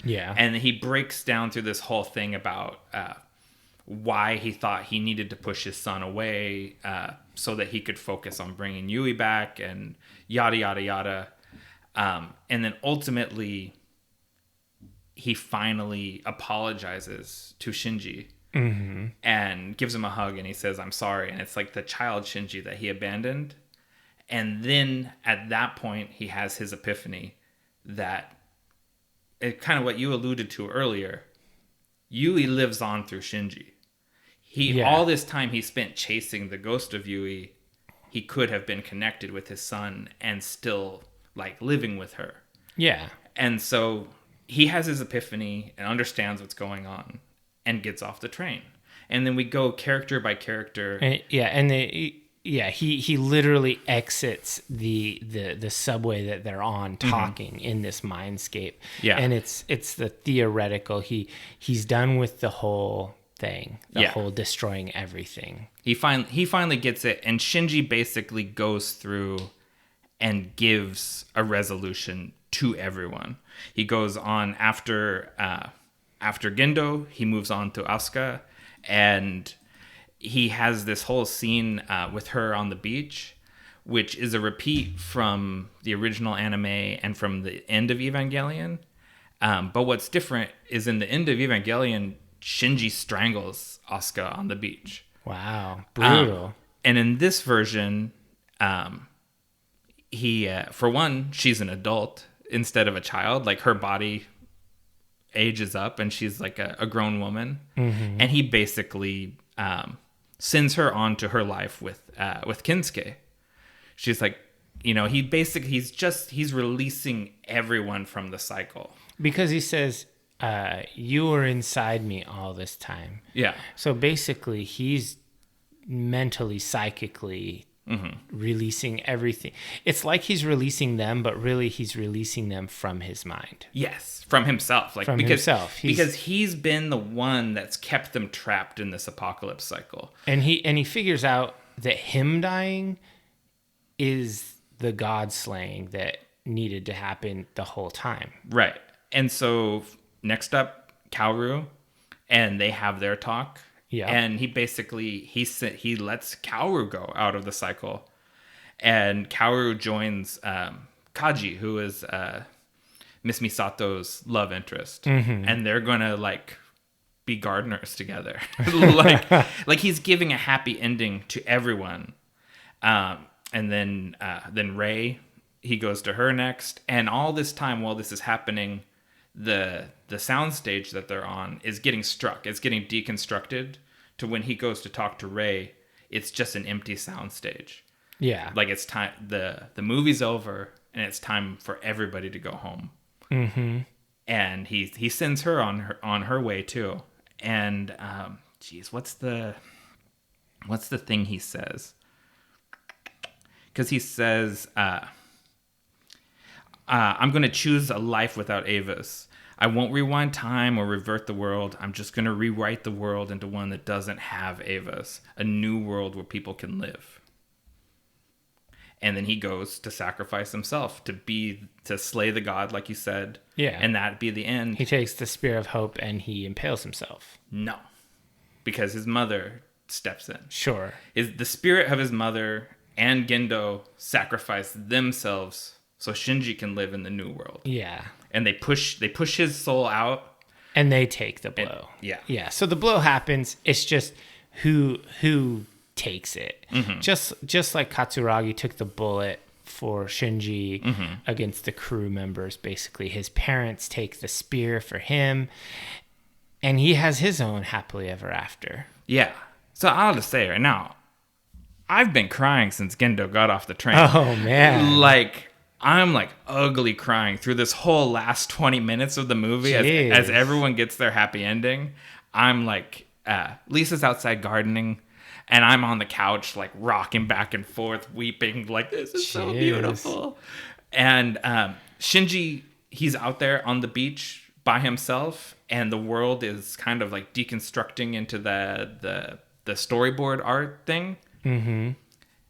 Yeah. And he breaks down through this whole thing about why he thought he needed to push his son away so that he could focus on bringing Yui back and yada, yada, yada. And then ultimately, he finally apologizes to Shinji and gives him a hug, and he says, "I'm sorry." And it's like the child Shinji that he abandoned. And then at that point, he has his epiphany that kind of what you alluded to earlier. Yui lives on through Shinji. All this time he spent chasing the ghost of Yui, he could have been connected with his son and still like living with her. Yeah. And so he has his epiphany and understands what's going on and gets off the train. And then we go character by character. He literally exits the subway that they're on talking in this mindscape. Yeah. And it's the theoretical. He's done with the whole thing, the whole destroying everything. He finally gets it, and Shinji basically goes through and gives a resolution to everyone. He goes on after Gendo, he moves on to Asuka, and he has this whole scene with her on the beach, which is a repeat from the original anime and from the end of Evangelion. But what's different is in the end of Evangelion, Shinji strangles Asuka on the beach. Wow, brutal. And in this version, for one, she's an adult instead of a child. Like her body ages up and she's like a grown woman. And he basically sends her on to her life with Kinsuke. She's like, he's releasing everyone from the cycle. Because he says, you were inside me all this time. Yeah. So basically he's mentally, psychically releasing everything. It's like he's releasing them, but really he's releasing them from his mind. Yes, from himself. Himself. Because he's been the one that's kept them trapped in this apocalypse cycle. And he figures out that him dying is the God slaying that needed to happen the whole time. Right. And so next up, Kaoru, and they have their talk. Yeah. And he basically, he lets Kaoru go out of the cycle. And Kaoru joins Kaji, who is Miss Misato's love interest. And they're going to like be gardeners together. like he's giving a happy ending to everyone. And then Rei, he goes to her next. And all this time while this is happening, the soundstage that they're on is getting struck. It's getting deconstructed to when he goes to talk to Rei, it's just an empty soundstage. Yeah. Like it's time, the movie's over and it's time for everybody to go home. And he sends her on her way too. And what's the thing he says? Because he says, I'm going to choose a life without Avis. I won't rewind time or revert the world. I'm just going to rewrite the world into one that doesn't have Avis. A new world where people can live. And then he goes to sacrifice himself to slay the god, like you said. Yeah. And that'd be the end. He takes the spear of hope and he impales himself. No. Because his mother steps in. Sure. The spirit of his mother and Gendo sacrifice themselves so Shinji can live in the new world. Yeah. And they push his soul out. And they take the blow. Yeah. Yeah. So the blow happens. It's just who takes it. Just like Katsuragi took the bullet for Shinji against the crew members, basically. His parents take the spear for him, and he has his own happily ever after. Yeah. So I'll just say right now, I've been crying since Gendo got off the train. Oh, man. I'm ugly crying through this whole last 20 minutes of the movie as everyone gets their happy ending. I'm Lisa's outside gardening, and I'm on the couch, rocking back and forth, weeping, this is so beautiful. And Shinji, he's out there on the beach by himself, and the world is kind of deconstructing into the storyboard art thing. Mm-hmm.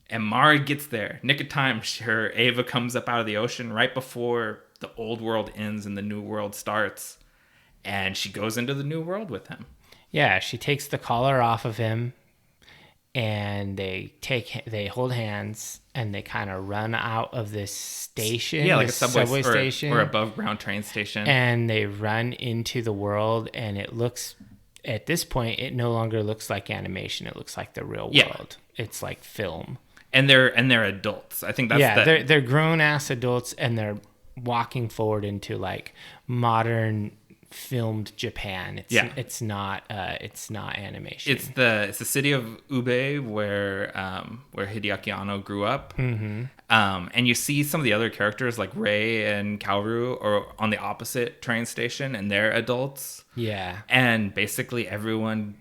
And Mari gets there. Nick of time, her Ava comes up out of the ocean right before the old world ends and the new world starts. And she goes into the new world with him. Yeah, she takes the collar off of him, and they hold hands, and they kind of run out of this station. Yeah, like a subway station. Or above ground train station. And they run into the world, and it looks, at this point, it no longer looks like animation. It looks like the real world. It's like film. And they're adults. I think that's they're grown ass adults, and they're walking forward into modern filmed Japan. It's not animation. It's the city of Ube where Hideaki Anno grew up. Mm-hmm. And you see some of the other characters like Rei and Kaoru are on the opposite train station, and they're adults. Yeah. And basically everyone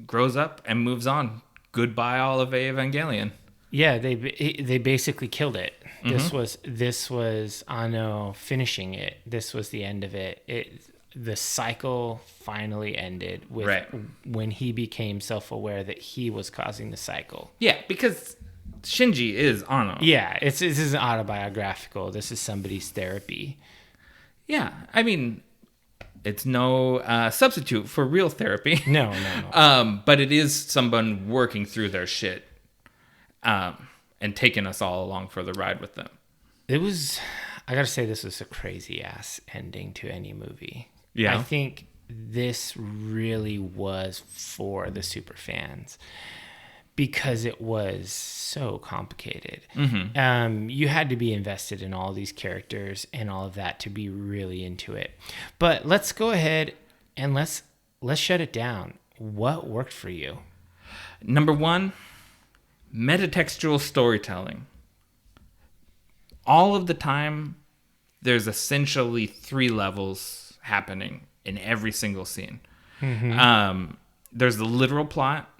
grows up and moves on. Goodbye, all of Evangelion. Yeah, they basically killed it. Mm-hmm. This was Anno finishing it. This was the end of it. The cycle finally ended with when he became self-aware that he was causing the cycle. Yeah, because Shinji is Anno. Yeah, this isn't autobiographical. This is somebody's therapy. Yeah, I mean, it's no substitute for real therapy. No. But it is someone working through their shit and taking us all along for the ride with them. I gotta say, this was a crazy ass ending to any movie. Yeah. I think this really was for the super fans, because it was so complicated. Mm-hmm. You had to be invested in all these characters and all of that to be really into it. But let's go ahead and let's shut it down. What worked for you? Number one, metatextual storytelling. All of the time, there's essentially 3 levels happening in every single scene. Mm-hmm. There's the literal plot.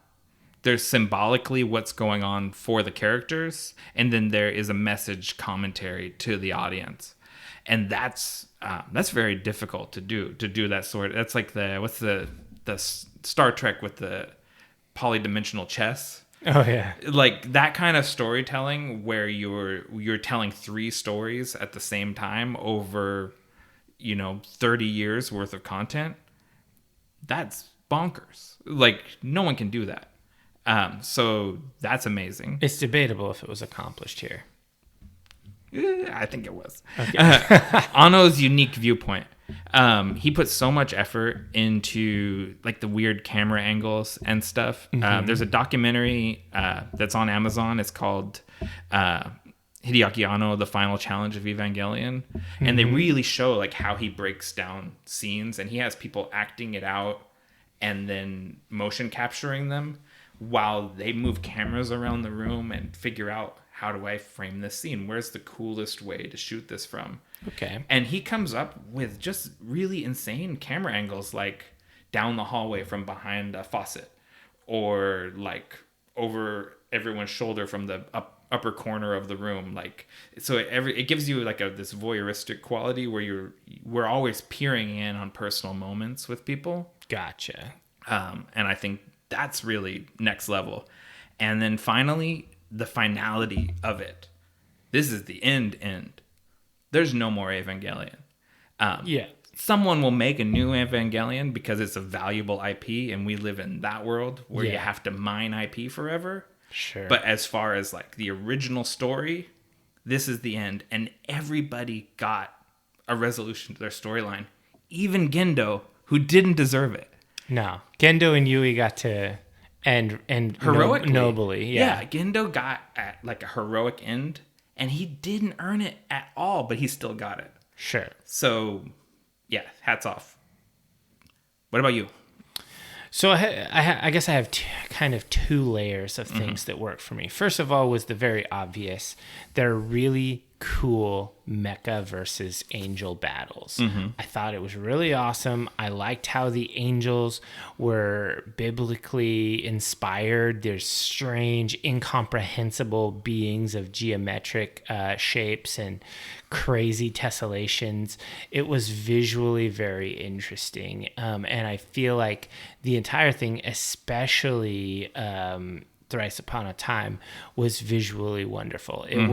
There's symbolically what's going on for the characters, and then there is a message commentary to the audience, and that's very difficult to do. To do that sort. That's like the Star Trek with the polydimensional chess. Oh yeah, like that kind of storytelling where you're telling 3 stories at the same time over 30 years worth of content. That's bonkers. Like no one can do that. So that's amazing. It's debatable if it was accomplished here. I think it was. Okay. Anno's unique viewpoint. He put so much effort into the weird camera angles and stuff. Mm-hmm. There's a documentary that's on Amazon. It's called Hideaki Anno, The Final Challenge of Evangelion. Mm-hmm. And they really show how he breaks down scenes, and he has people acting it out and then motion capturing them while they move cameras around the room and figure out, how do I frame this scene? Where's the coolest way to shoot this from? Okay. And he comes up with just really insane camera angles, like down the hallway from behind a faucet, or over everyone's shoulder from the upper corner of the room. So it gives you this voyeuristic quality where we're always peering in on personal moments with people. Gotcha. And I think that's really next level. And then finally, the finality of it. This is the end. There's no more Evangelion. Yeah. Someone will make a new Evangelion because it's a valuable IP, and we live in that world where you have to mine IP forever. Sure. But as far as the original story, this is the end. And everybody got a resolution to their storyline. Even Gendo, who didn't deserve it. No. Gendo and Yui got to end Heroically. nobly. Yeah. Gendo got at like a heroic end, and he didn't earn it at all, but he still got it. Sure. So, yeah, hats off. What about you? So I guess I have kind of two layers of things that work for me. First of all was the very obvious. They're really cool mecha versus angel battles. I thought it was really awesome. I liked how the angels were biblically inspired. They're strange, incomprehensible beings of geometric shapes and crazy tessellations. It was visually very interesting. And I feel like the entire thing, especially Thrice Upon a Time, was visually wonderful. It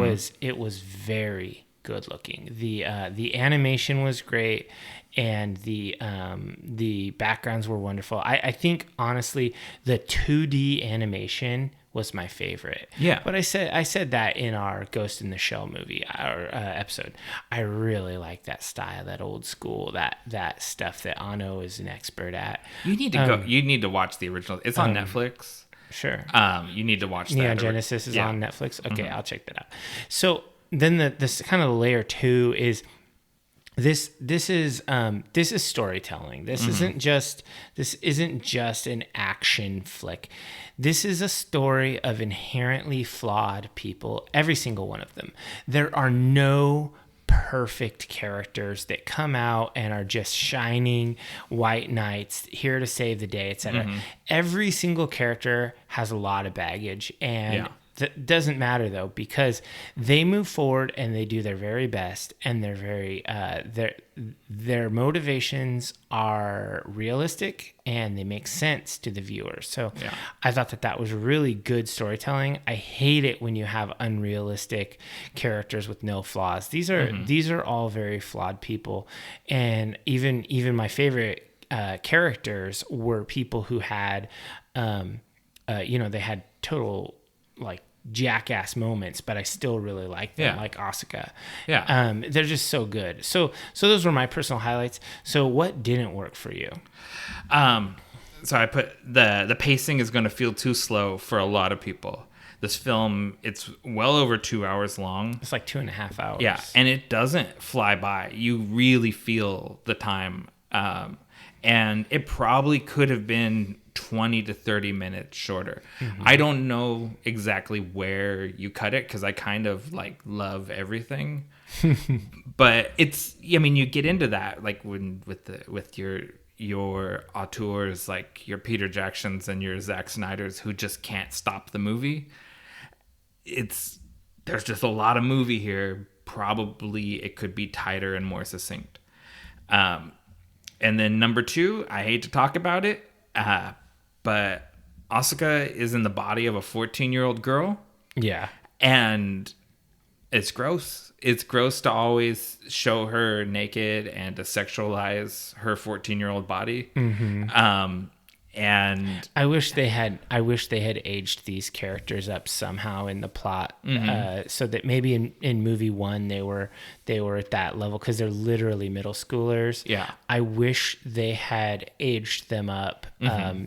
was very good looking. The animation was great, and the backgrounds were wonderful. I think honestly the 2D animation was my favorite. Yeah. But I said that in our Ghost in the Shell movie or episode. I really like that style, that old school, that stuff that Anno is an expert at. You need to go. You need to watch the original. It's on Netflix. Sure. You need to watch that. Neon Genesis is on Netflix. Okay, I'll check that out. So then this kind of layer 2 is this is storytelling. This isn't just an action flick. This is a story of inherently flawed people, every single one of them. There are no perfect characters that come out and are just shining white knights here to save the day, etc. Every single character has a lot of baggage, and that doesn't matter though, because they move forward and they do their very best, and they're very their motivations are realistic and they make sense to the viewer. So I thought that was really good storytelling. I hate it when you have unrealistic characters with no flaws. These are all very flawed people, and even my favorite characters were people who had they had total like jackass moments, but I still really like them, like Asuka. They're just so good. So those were my personal highlights. So what didn't work for you? So I put the pacing is going to feel too slow for a lot of people. This film, it's well over 2 hours long. It's like 2.5 hours. Yeah, and it doesn't fly by. You really feel the time. And it probably could have been 20 to 30 minutes shorter. I don't know exactly where you cut it, because I kind of like love everything. But you get into that like with your auteurs, like your Peter Jacksons and your Zack Snyders, who just can't stop the movie. There's just a lot of movie here. Probably it could be tighter and more succinct. And then number 2, I hate to talk about it, but Asuka is in the body of a 14-year-old girl. Yeah. And it's gross. It's gross to always show her naked and to sexualize her 14-year-old body. And I wish they had aged these characters up somehow in the plot, so that maybe in movie 1 they were at that level, because they're literally middle schoolers. Yeah, I wish they had aged them up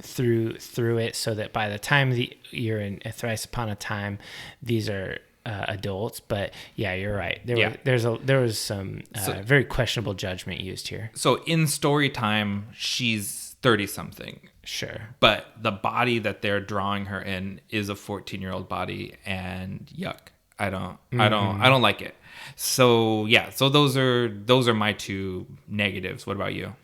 through it, so that by the time you're in a Thrice Upon a Time, these are adults. But yeah, you're right. There was some very questionable judgment used here. So in story time, she's 30-something. Sure. But the body that they're drawing her in is a 14-year-old body, and yuck. I don't like it. So yeah, so those are my 2 negatives. What about you?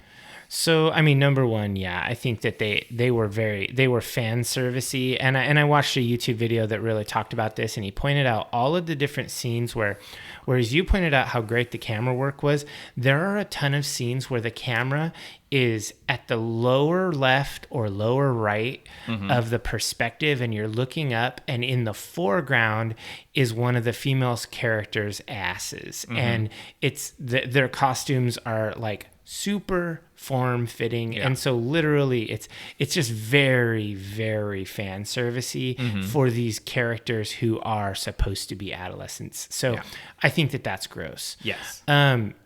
So, I mean, number 1, I think that they were fan servicey, and I watched a YouTube video that really talked about this, and he pointed out all of the different scenes whereas you pointed out how great the camera work was, there are a ton of scenes where the camera is at the lower left or lower right of the perspective, and you're looking up, and in the foreground is one of the female characters' asses, and it's their costumes are like super form fitting, and so literally it's just very, very fan servicey for these characters who are supposed to be adolescents. So I think that's gross. Yes.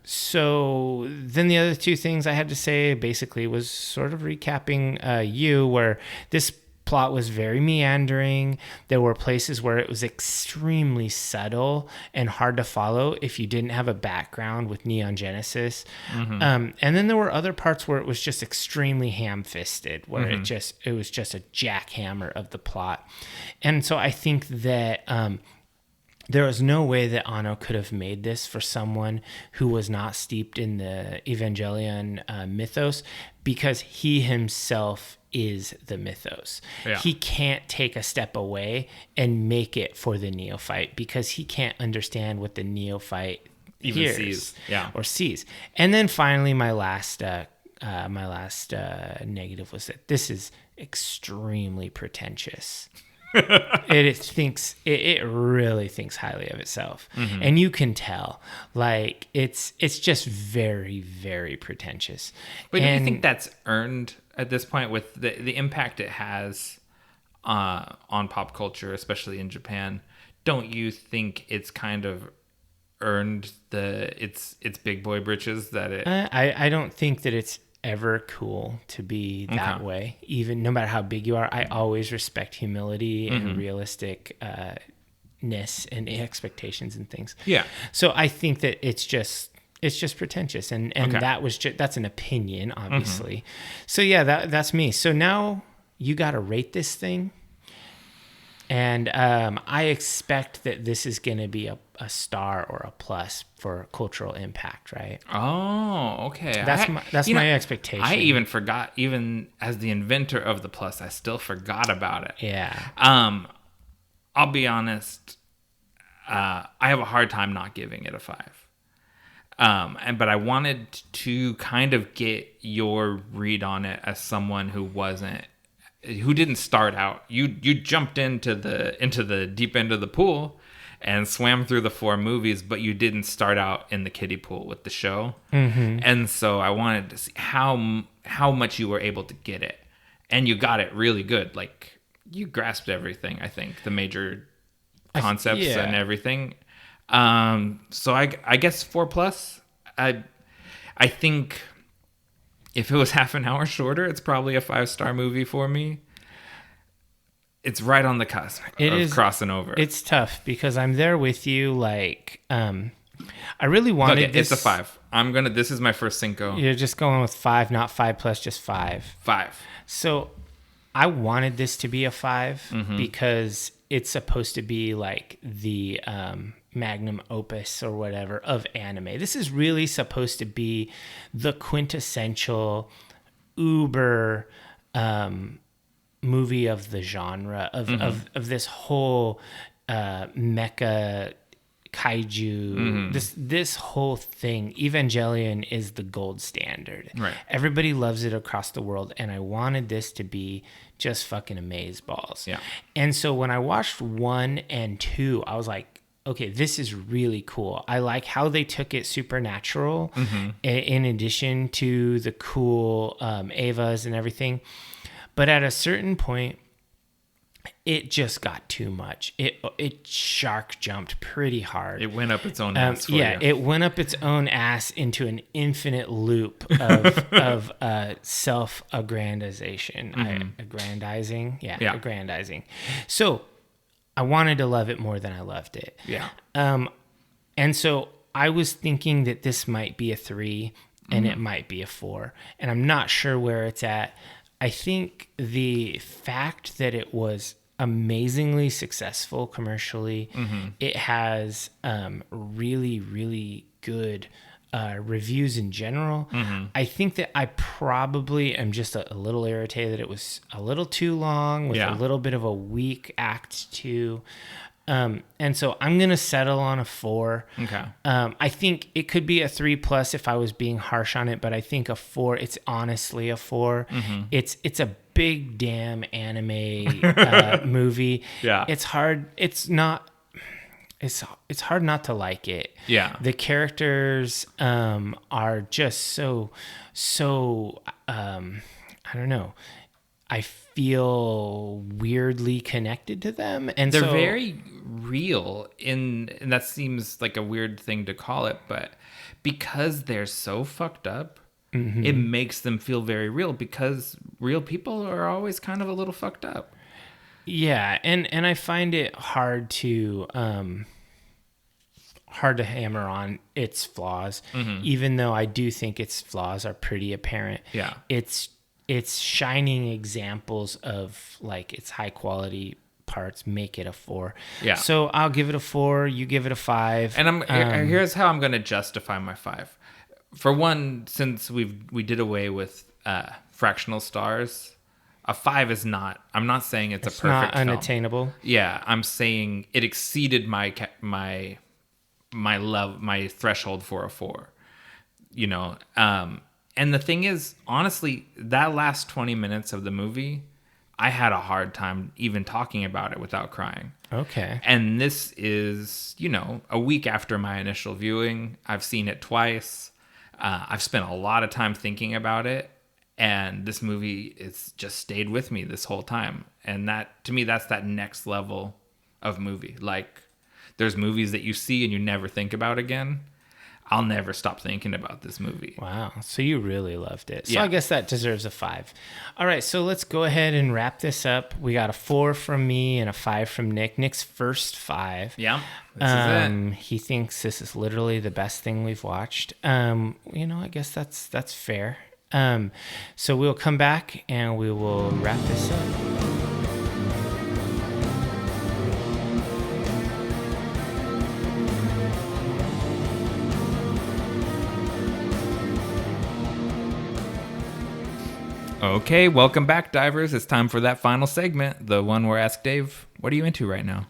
So then the other two things I had to say basically was sort of recapping where this plot was very meandering. There were places where it was extremely subtle and hard to follow if you didn't have a background with Neon Genesis. And then there were other parts where it was just extremely ham-fisted, where it was just a jackhammer of the plot. And so I think that there was no way that Anno could have made this for someone who was not steeped in the Evangelion mythos, because he himself is the mythos. Yeah. He can't take a step away and make it for the neophyte, because he can't understand what the neophyte even hears sees or sees. And then finally, my last negative was that this is extremely pretentious. It really thinks highly of itself, and you can tell, like it's just very, very pretentious. But do you think that's earned at this point with the impact it has on pop culture, especially in Japan? Don't you think it's kind of earned its big boy britches that it? I don't think that it's ever cool to be that way. Even no matter how big you are, I always respect humility and realisticness and expectations and things. Yeah. So I think that it's just pretentious, and that's an opinion, obviously. So yeah, that's me. So now you got to rate this thing, and I expect that this is going to be a star or a plus for cultural impact, right? Oh, okay. That's my expectation. I even forgot, even as the inventor of the plus, I still forgot about it. Yeah. I'll be honest. I have a hard time not giving it a 5. But I wanted to kind of get your read on it as someone who didn't start out. You jumped into the deep end of the pool and swam through the 4 movies, but you didn't start out in the kiddie pool with the show. And so I wanted to see how much you were able to get it, and you got it really good. Like, you grasped everything. I think the major concepts and everything. So I guess 4+. I think if it was half an hour shorter, it's probably a 5-star movie for me. It's right on the cusp of crossing over. It's tough because I'm there with you. Like, I really wanted this. It's a 5. This is my first Cinco. You're just going with 5, not 5+, just 5. 5. So I wanted this to be a 5 because it's supposed to be like the magnum opus or whatever of anime. This is really supposed to be the quintessential uber movie of the genre of this whole mecha kaiju, this whole thing. Evangelion is the gold standard. Right. Everybody loves it across the world, and I wanted this to be just fucking amazeballs. Yeah. And so when I watched 1 and 2, I was like, okay, this is really cool. I like how they took it supernatural in addition to the cool Evas and everything. But at a certain point, it just got too much. It shark jumped pretty hard. It went up its own ass for you. It went up its own ass into an infinite loop of self-aggrandization. Aggrandizing? Yeah, aggrandizing. So I wanted to love it more than I loved it. Yeah. And so I was thinking that this might be a 3 and it might be a 4. And I'm not sure where it's at. I think the fact that it was amazingly successful commercially, it has really, really good reviews in general. I think that I probably am just a little irritated that it was a little too long with a little bit of a weak act 2. And so I'm going to settle on a 4. Okay. I think it could be a 3+ if I was being harsh on it, but I think a 4, it's honestly a 4. It's a big damn anime movie. Yeah. It's hard. It's not, it's hard not to like it. Yeah. The characters are just so I don't know. I feel weirdly connected to them, and they're very real and that seems like a weird thing to call it, but because they're so fucked up, it makes them feel very real because real people are always kind of a little fucked up. Yeah, and I find it hard to hammer on its flaws, even though I do think its flaws are pretty apparent. Yeah. It's shining examples of like its high quality parts make it a 4. Yeah. So I'll give it a 4. You give it a 5. And here's how I'm going to justify my 5. For one, since we did away with fractional stars, a 5 is not. I'm not saying it's a perfect not film. unattainable. Yeah, I'm saying it exceeded my threshold for a 4. You know. And the thing is, honestly, that last 20 minutes of the movie, I had a hard time even talking about it without crying. Okay. And this is, a week after my initial viewing. I've seen it twice. I've spent a lot of time thinking about it. And this movie has just stayed with me this whole time. And that, to me, that's that next level of movie. Like, there's movies that you see and you never think about again. I'll never stop thinking about this movie. Wow. So you really loved it. So Yeah. I guess that deserves a 5. All right. So let's go ahead and wrap this up. We got a 4 from me and a 5 from Nick. Nick's first 5. Yeah. This is it. He thinks this is literally the best thing we've watched. I guess that's fair. So we'll come back and we will wrap this up. Okay, welcome back, divers. It's time for that final segment, the one where Ask Dave, what are you into right now?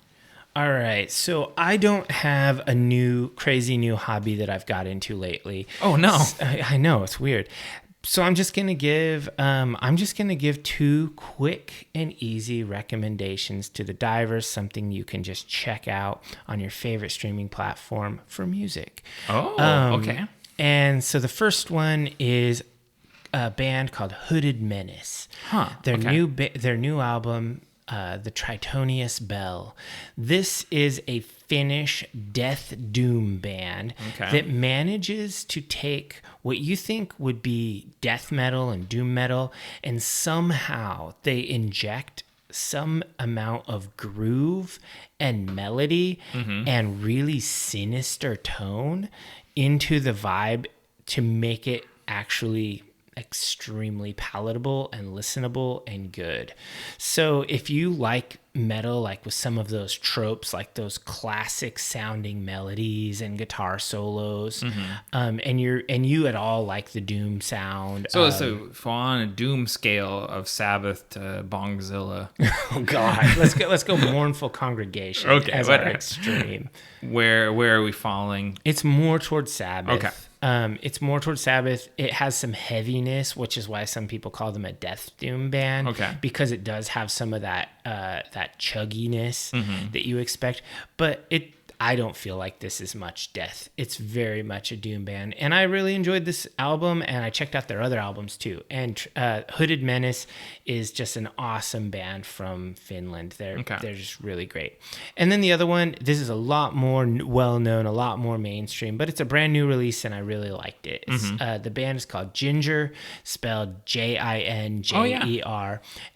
All right, so I don't have a crazy new hobby that I've got into lately. Oh no, I know, it's weird. So I'm just gonna give 2 quick and easy recommendations to the divers, something you can just check out on your favorite streaming platform for music. Oh, okay. And so the first one is a band called Hooded Menace. Their new album, The Tritonius Bell. This is a Finnish death doom band that manages to take what you think would be death metal and doom metal, and somehow they inject some amount of groove and melody and really sinister tone into the vibe to make it actually extremely palatable and listenable and good. So if you like metal, like with some of those tropes, like those classic sounding melodies and guitar solos, and you at all like the doom sound. So if on a doom scale of Sabbath to Bongzilla. Oh God, let's go mournful congregation as our extreme. Where are we falling? It's more towards Sabbath. Okay. It's more towards Sabbath. It has some heaviness, which is why some people call them a death doom band. Okay. Because it does have some of that chugginess that you expect. But I don't feel like this is much death. It's very much a doom band. And I really enjoyed this album, and I checked out their other albums too. And Hooded Menace is just an awesome band from Finland. They're just really great. And then the other one, this is a lot more well-known, a lot more mainstream, but it's a brand new release, and I really liked it. It's, the band is called Ginger, spelled Jinjer.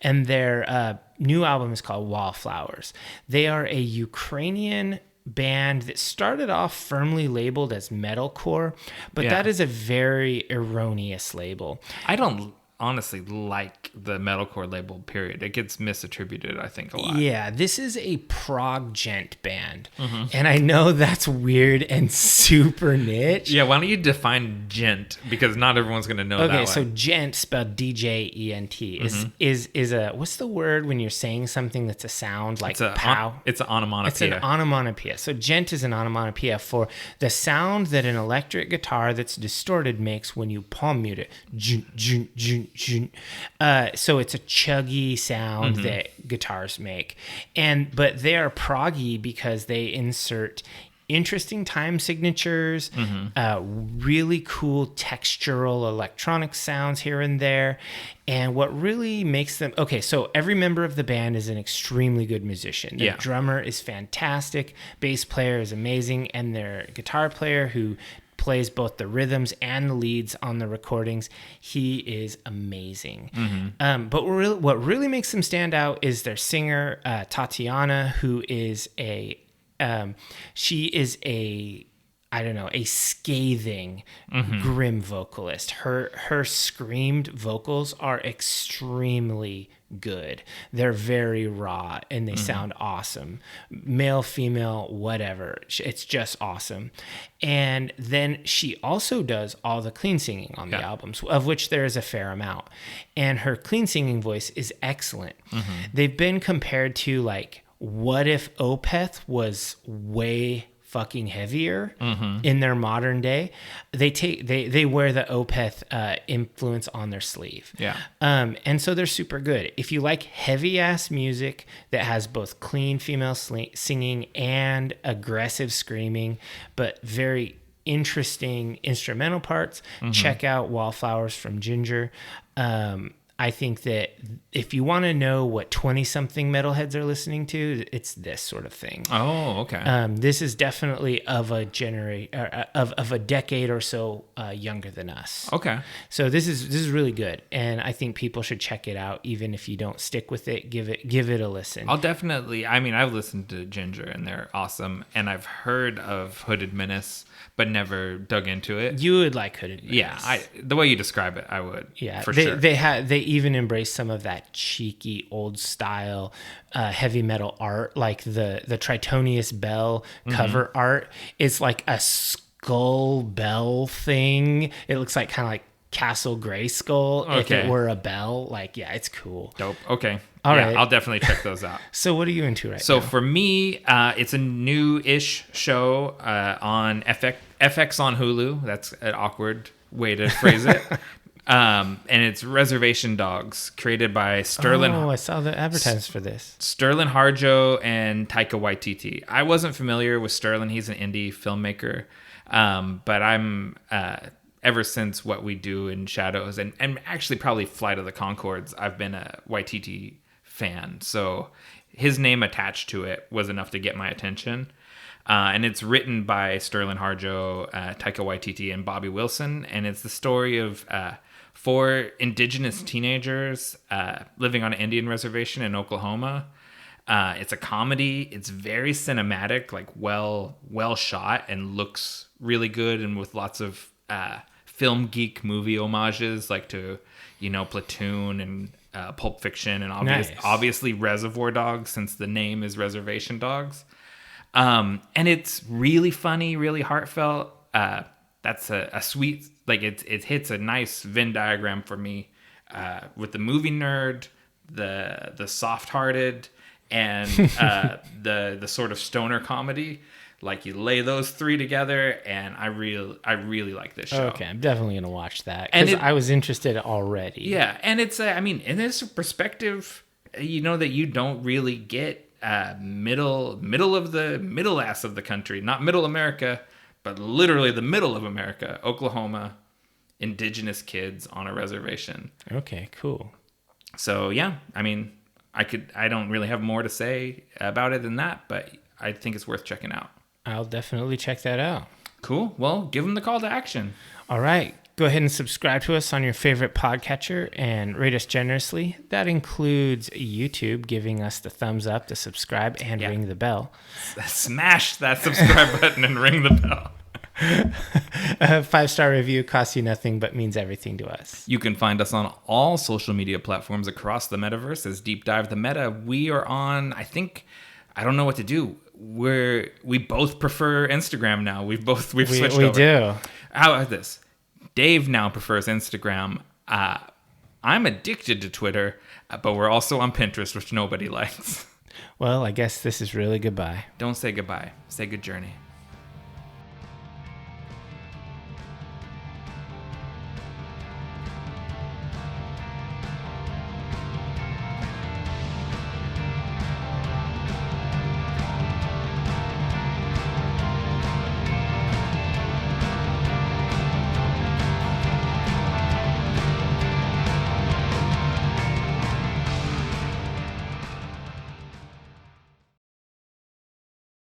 And their new album is called Wallflowers. They are a Ukrainian band that started off firmly labeled as metalcore, but that is a very erroneous label. I don't honestly like the metalcore label, period. It gets misattributed, I think, a lot. Yeah, this is a prog gent band. And I know that's weird and super niche. Yeah, why don't you define gent? Because not everyone's going to know that way. Okay, so gent, spelled D-J-E-N-T, is a, what's the word when you're saying something that's a sound like pow? It's an onomatopoeia. It's an onomatopoeia. So gent is an onomatopoeia for the sound that an electric guitar that's distorted makes when you palm mute it. Junt, junt, junt, So it's a chuggy sound that guitars make, but they are proggy because they insert interesting time signatures, really cool textural electronic sounds here and there. And what really makes them... Okay, so every member of the band is an extremely good musician. Their drummer is fantastic, bass player is amazing, and their guitar player, who plays both the rhythms and the leads on the recordings, he is amazing. But what really makes them stand out is their singer, Tatiana, who is she is a scathing, grim vocalist. Her screamed vocals are extremely good. They're very raw and they sound awesome. Male, female, whatever. It's just awesome. And then she also does all the clean singing on the albums, of which there is a fair amount. And her clean singing voice is excellent. They've been compared to, like, what if Opeth was way fucking heavier in their modern day? They wear the Opeth influence on their sleeve. And so they're super good. If you like heavy ass music that has both clean female singing and aggressive screaming, but very interesting instrumental parts, check out Wallflowers from Ginger. I think that if you want to know what 20-something metalheads are listening to, it's this sort of thing. Oh, okay. This is definitely of a of a decade or so younger than us. Okay. So this is really good, and I think people should check it out. Even if you don't stick with it, give it a listen. I'll definitely. I mean, I've listened to Ginger, and they're awesome, and I've heard of Hooded Menace, but never dug into it. You would like Hooded Menace. Yeah, the way you describe it, I would. Yeah, for sure. They even embrace some of that cheeky old style heavy metal art, like the Tritonius Bell cover art. It's like a skull bell thing. It looks like kind of like Castle Grayskull if it were a bell. Like, yeah, it's cool. Dope. Okay. All right. I'll definitely check those out. So what are you into right now? So for me, it's a new-ish show on FX on Hulu. That's an awkward way to phrase it. And it's Reservation Dogs, created by Sterling. Oh, I saw the advertisements for this. Sterling Harjo and Taika Waititi. I wasn't familiar with Sterling. He's an indie filmmaker. But I'm ever since What We Do in Shadows and actually probably Flight of the Conchords, I've been a Waititi fan. So his name attached to it was enough to get my attention. And it's written by Sterling Harjo, Taika Waititi, and Bobby Wilson. And it's the story of 4 indigenous teenagers living on an Indian reservation in Oklahoma. It's a comedy. It's very cinematic, like well shot, and looks really good, and with lots of film geek movie homages, like to Platoon and Pulp Fiction, and obviously Reservoir Dogs, since the name is Reservation Dogs. And it's really funny, really heartfelt. That's a sweet, like it hits a nice Venn diagram for me, with the movie nerd, the soft-hearted, and the sort of stoner comedy. Like, you lay those 3 together, and I really like this show. Okay, I'm definitely gonna watch that because I was interested already. Yeah, and it's in this perspective, that you don't really get middle ass of the country, not middle America, but literally the middle of America, Oklahoma, indigenous kids on a reservation. Okay, cool. So yeah, I don't really have more to say about it than that, but I think it's worth checking out. I'll definitely check that out. Cool. Well, give them the call to action. All right. Go ahead and subscribe to us on your favorite podcatcher and rate us generously. That includes YouTube giving us the thumbs up to subscribe and ring the bell. Smash that subscribe button and ring the bell. A 5-star review costs you nothing but means everything to us. You can find us on all social media platforms across the metaverse as Deep Dive the Meta. We are on, I don't know what to do. We both prefer Instagram now. We've switched over. We do. How about this? Dave now prefers Instagram. I'm addicted to Twitter, but we're also on Pinterest, which nobody likes. Well, I guess this is really goodbye. Don't say goodbye. Say good journey.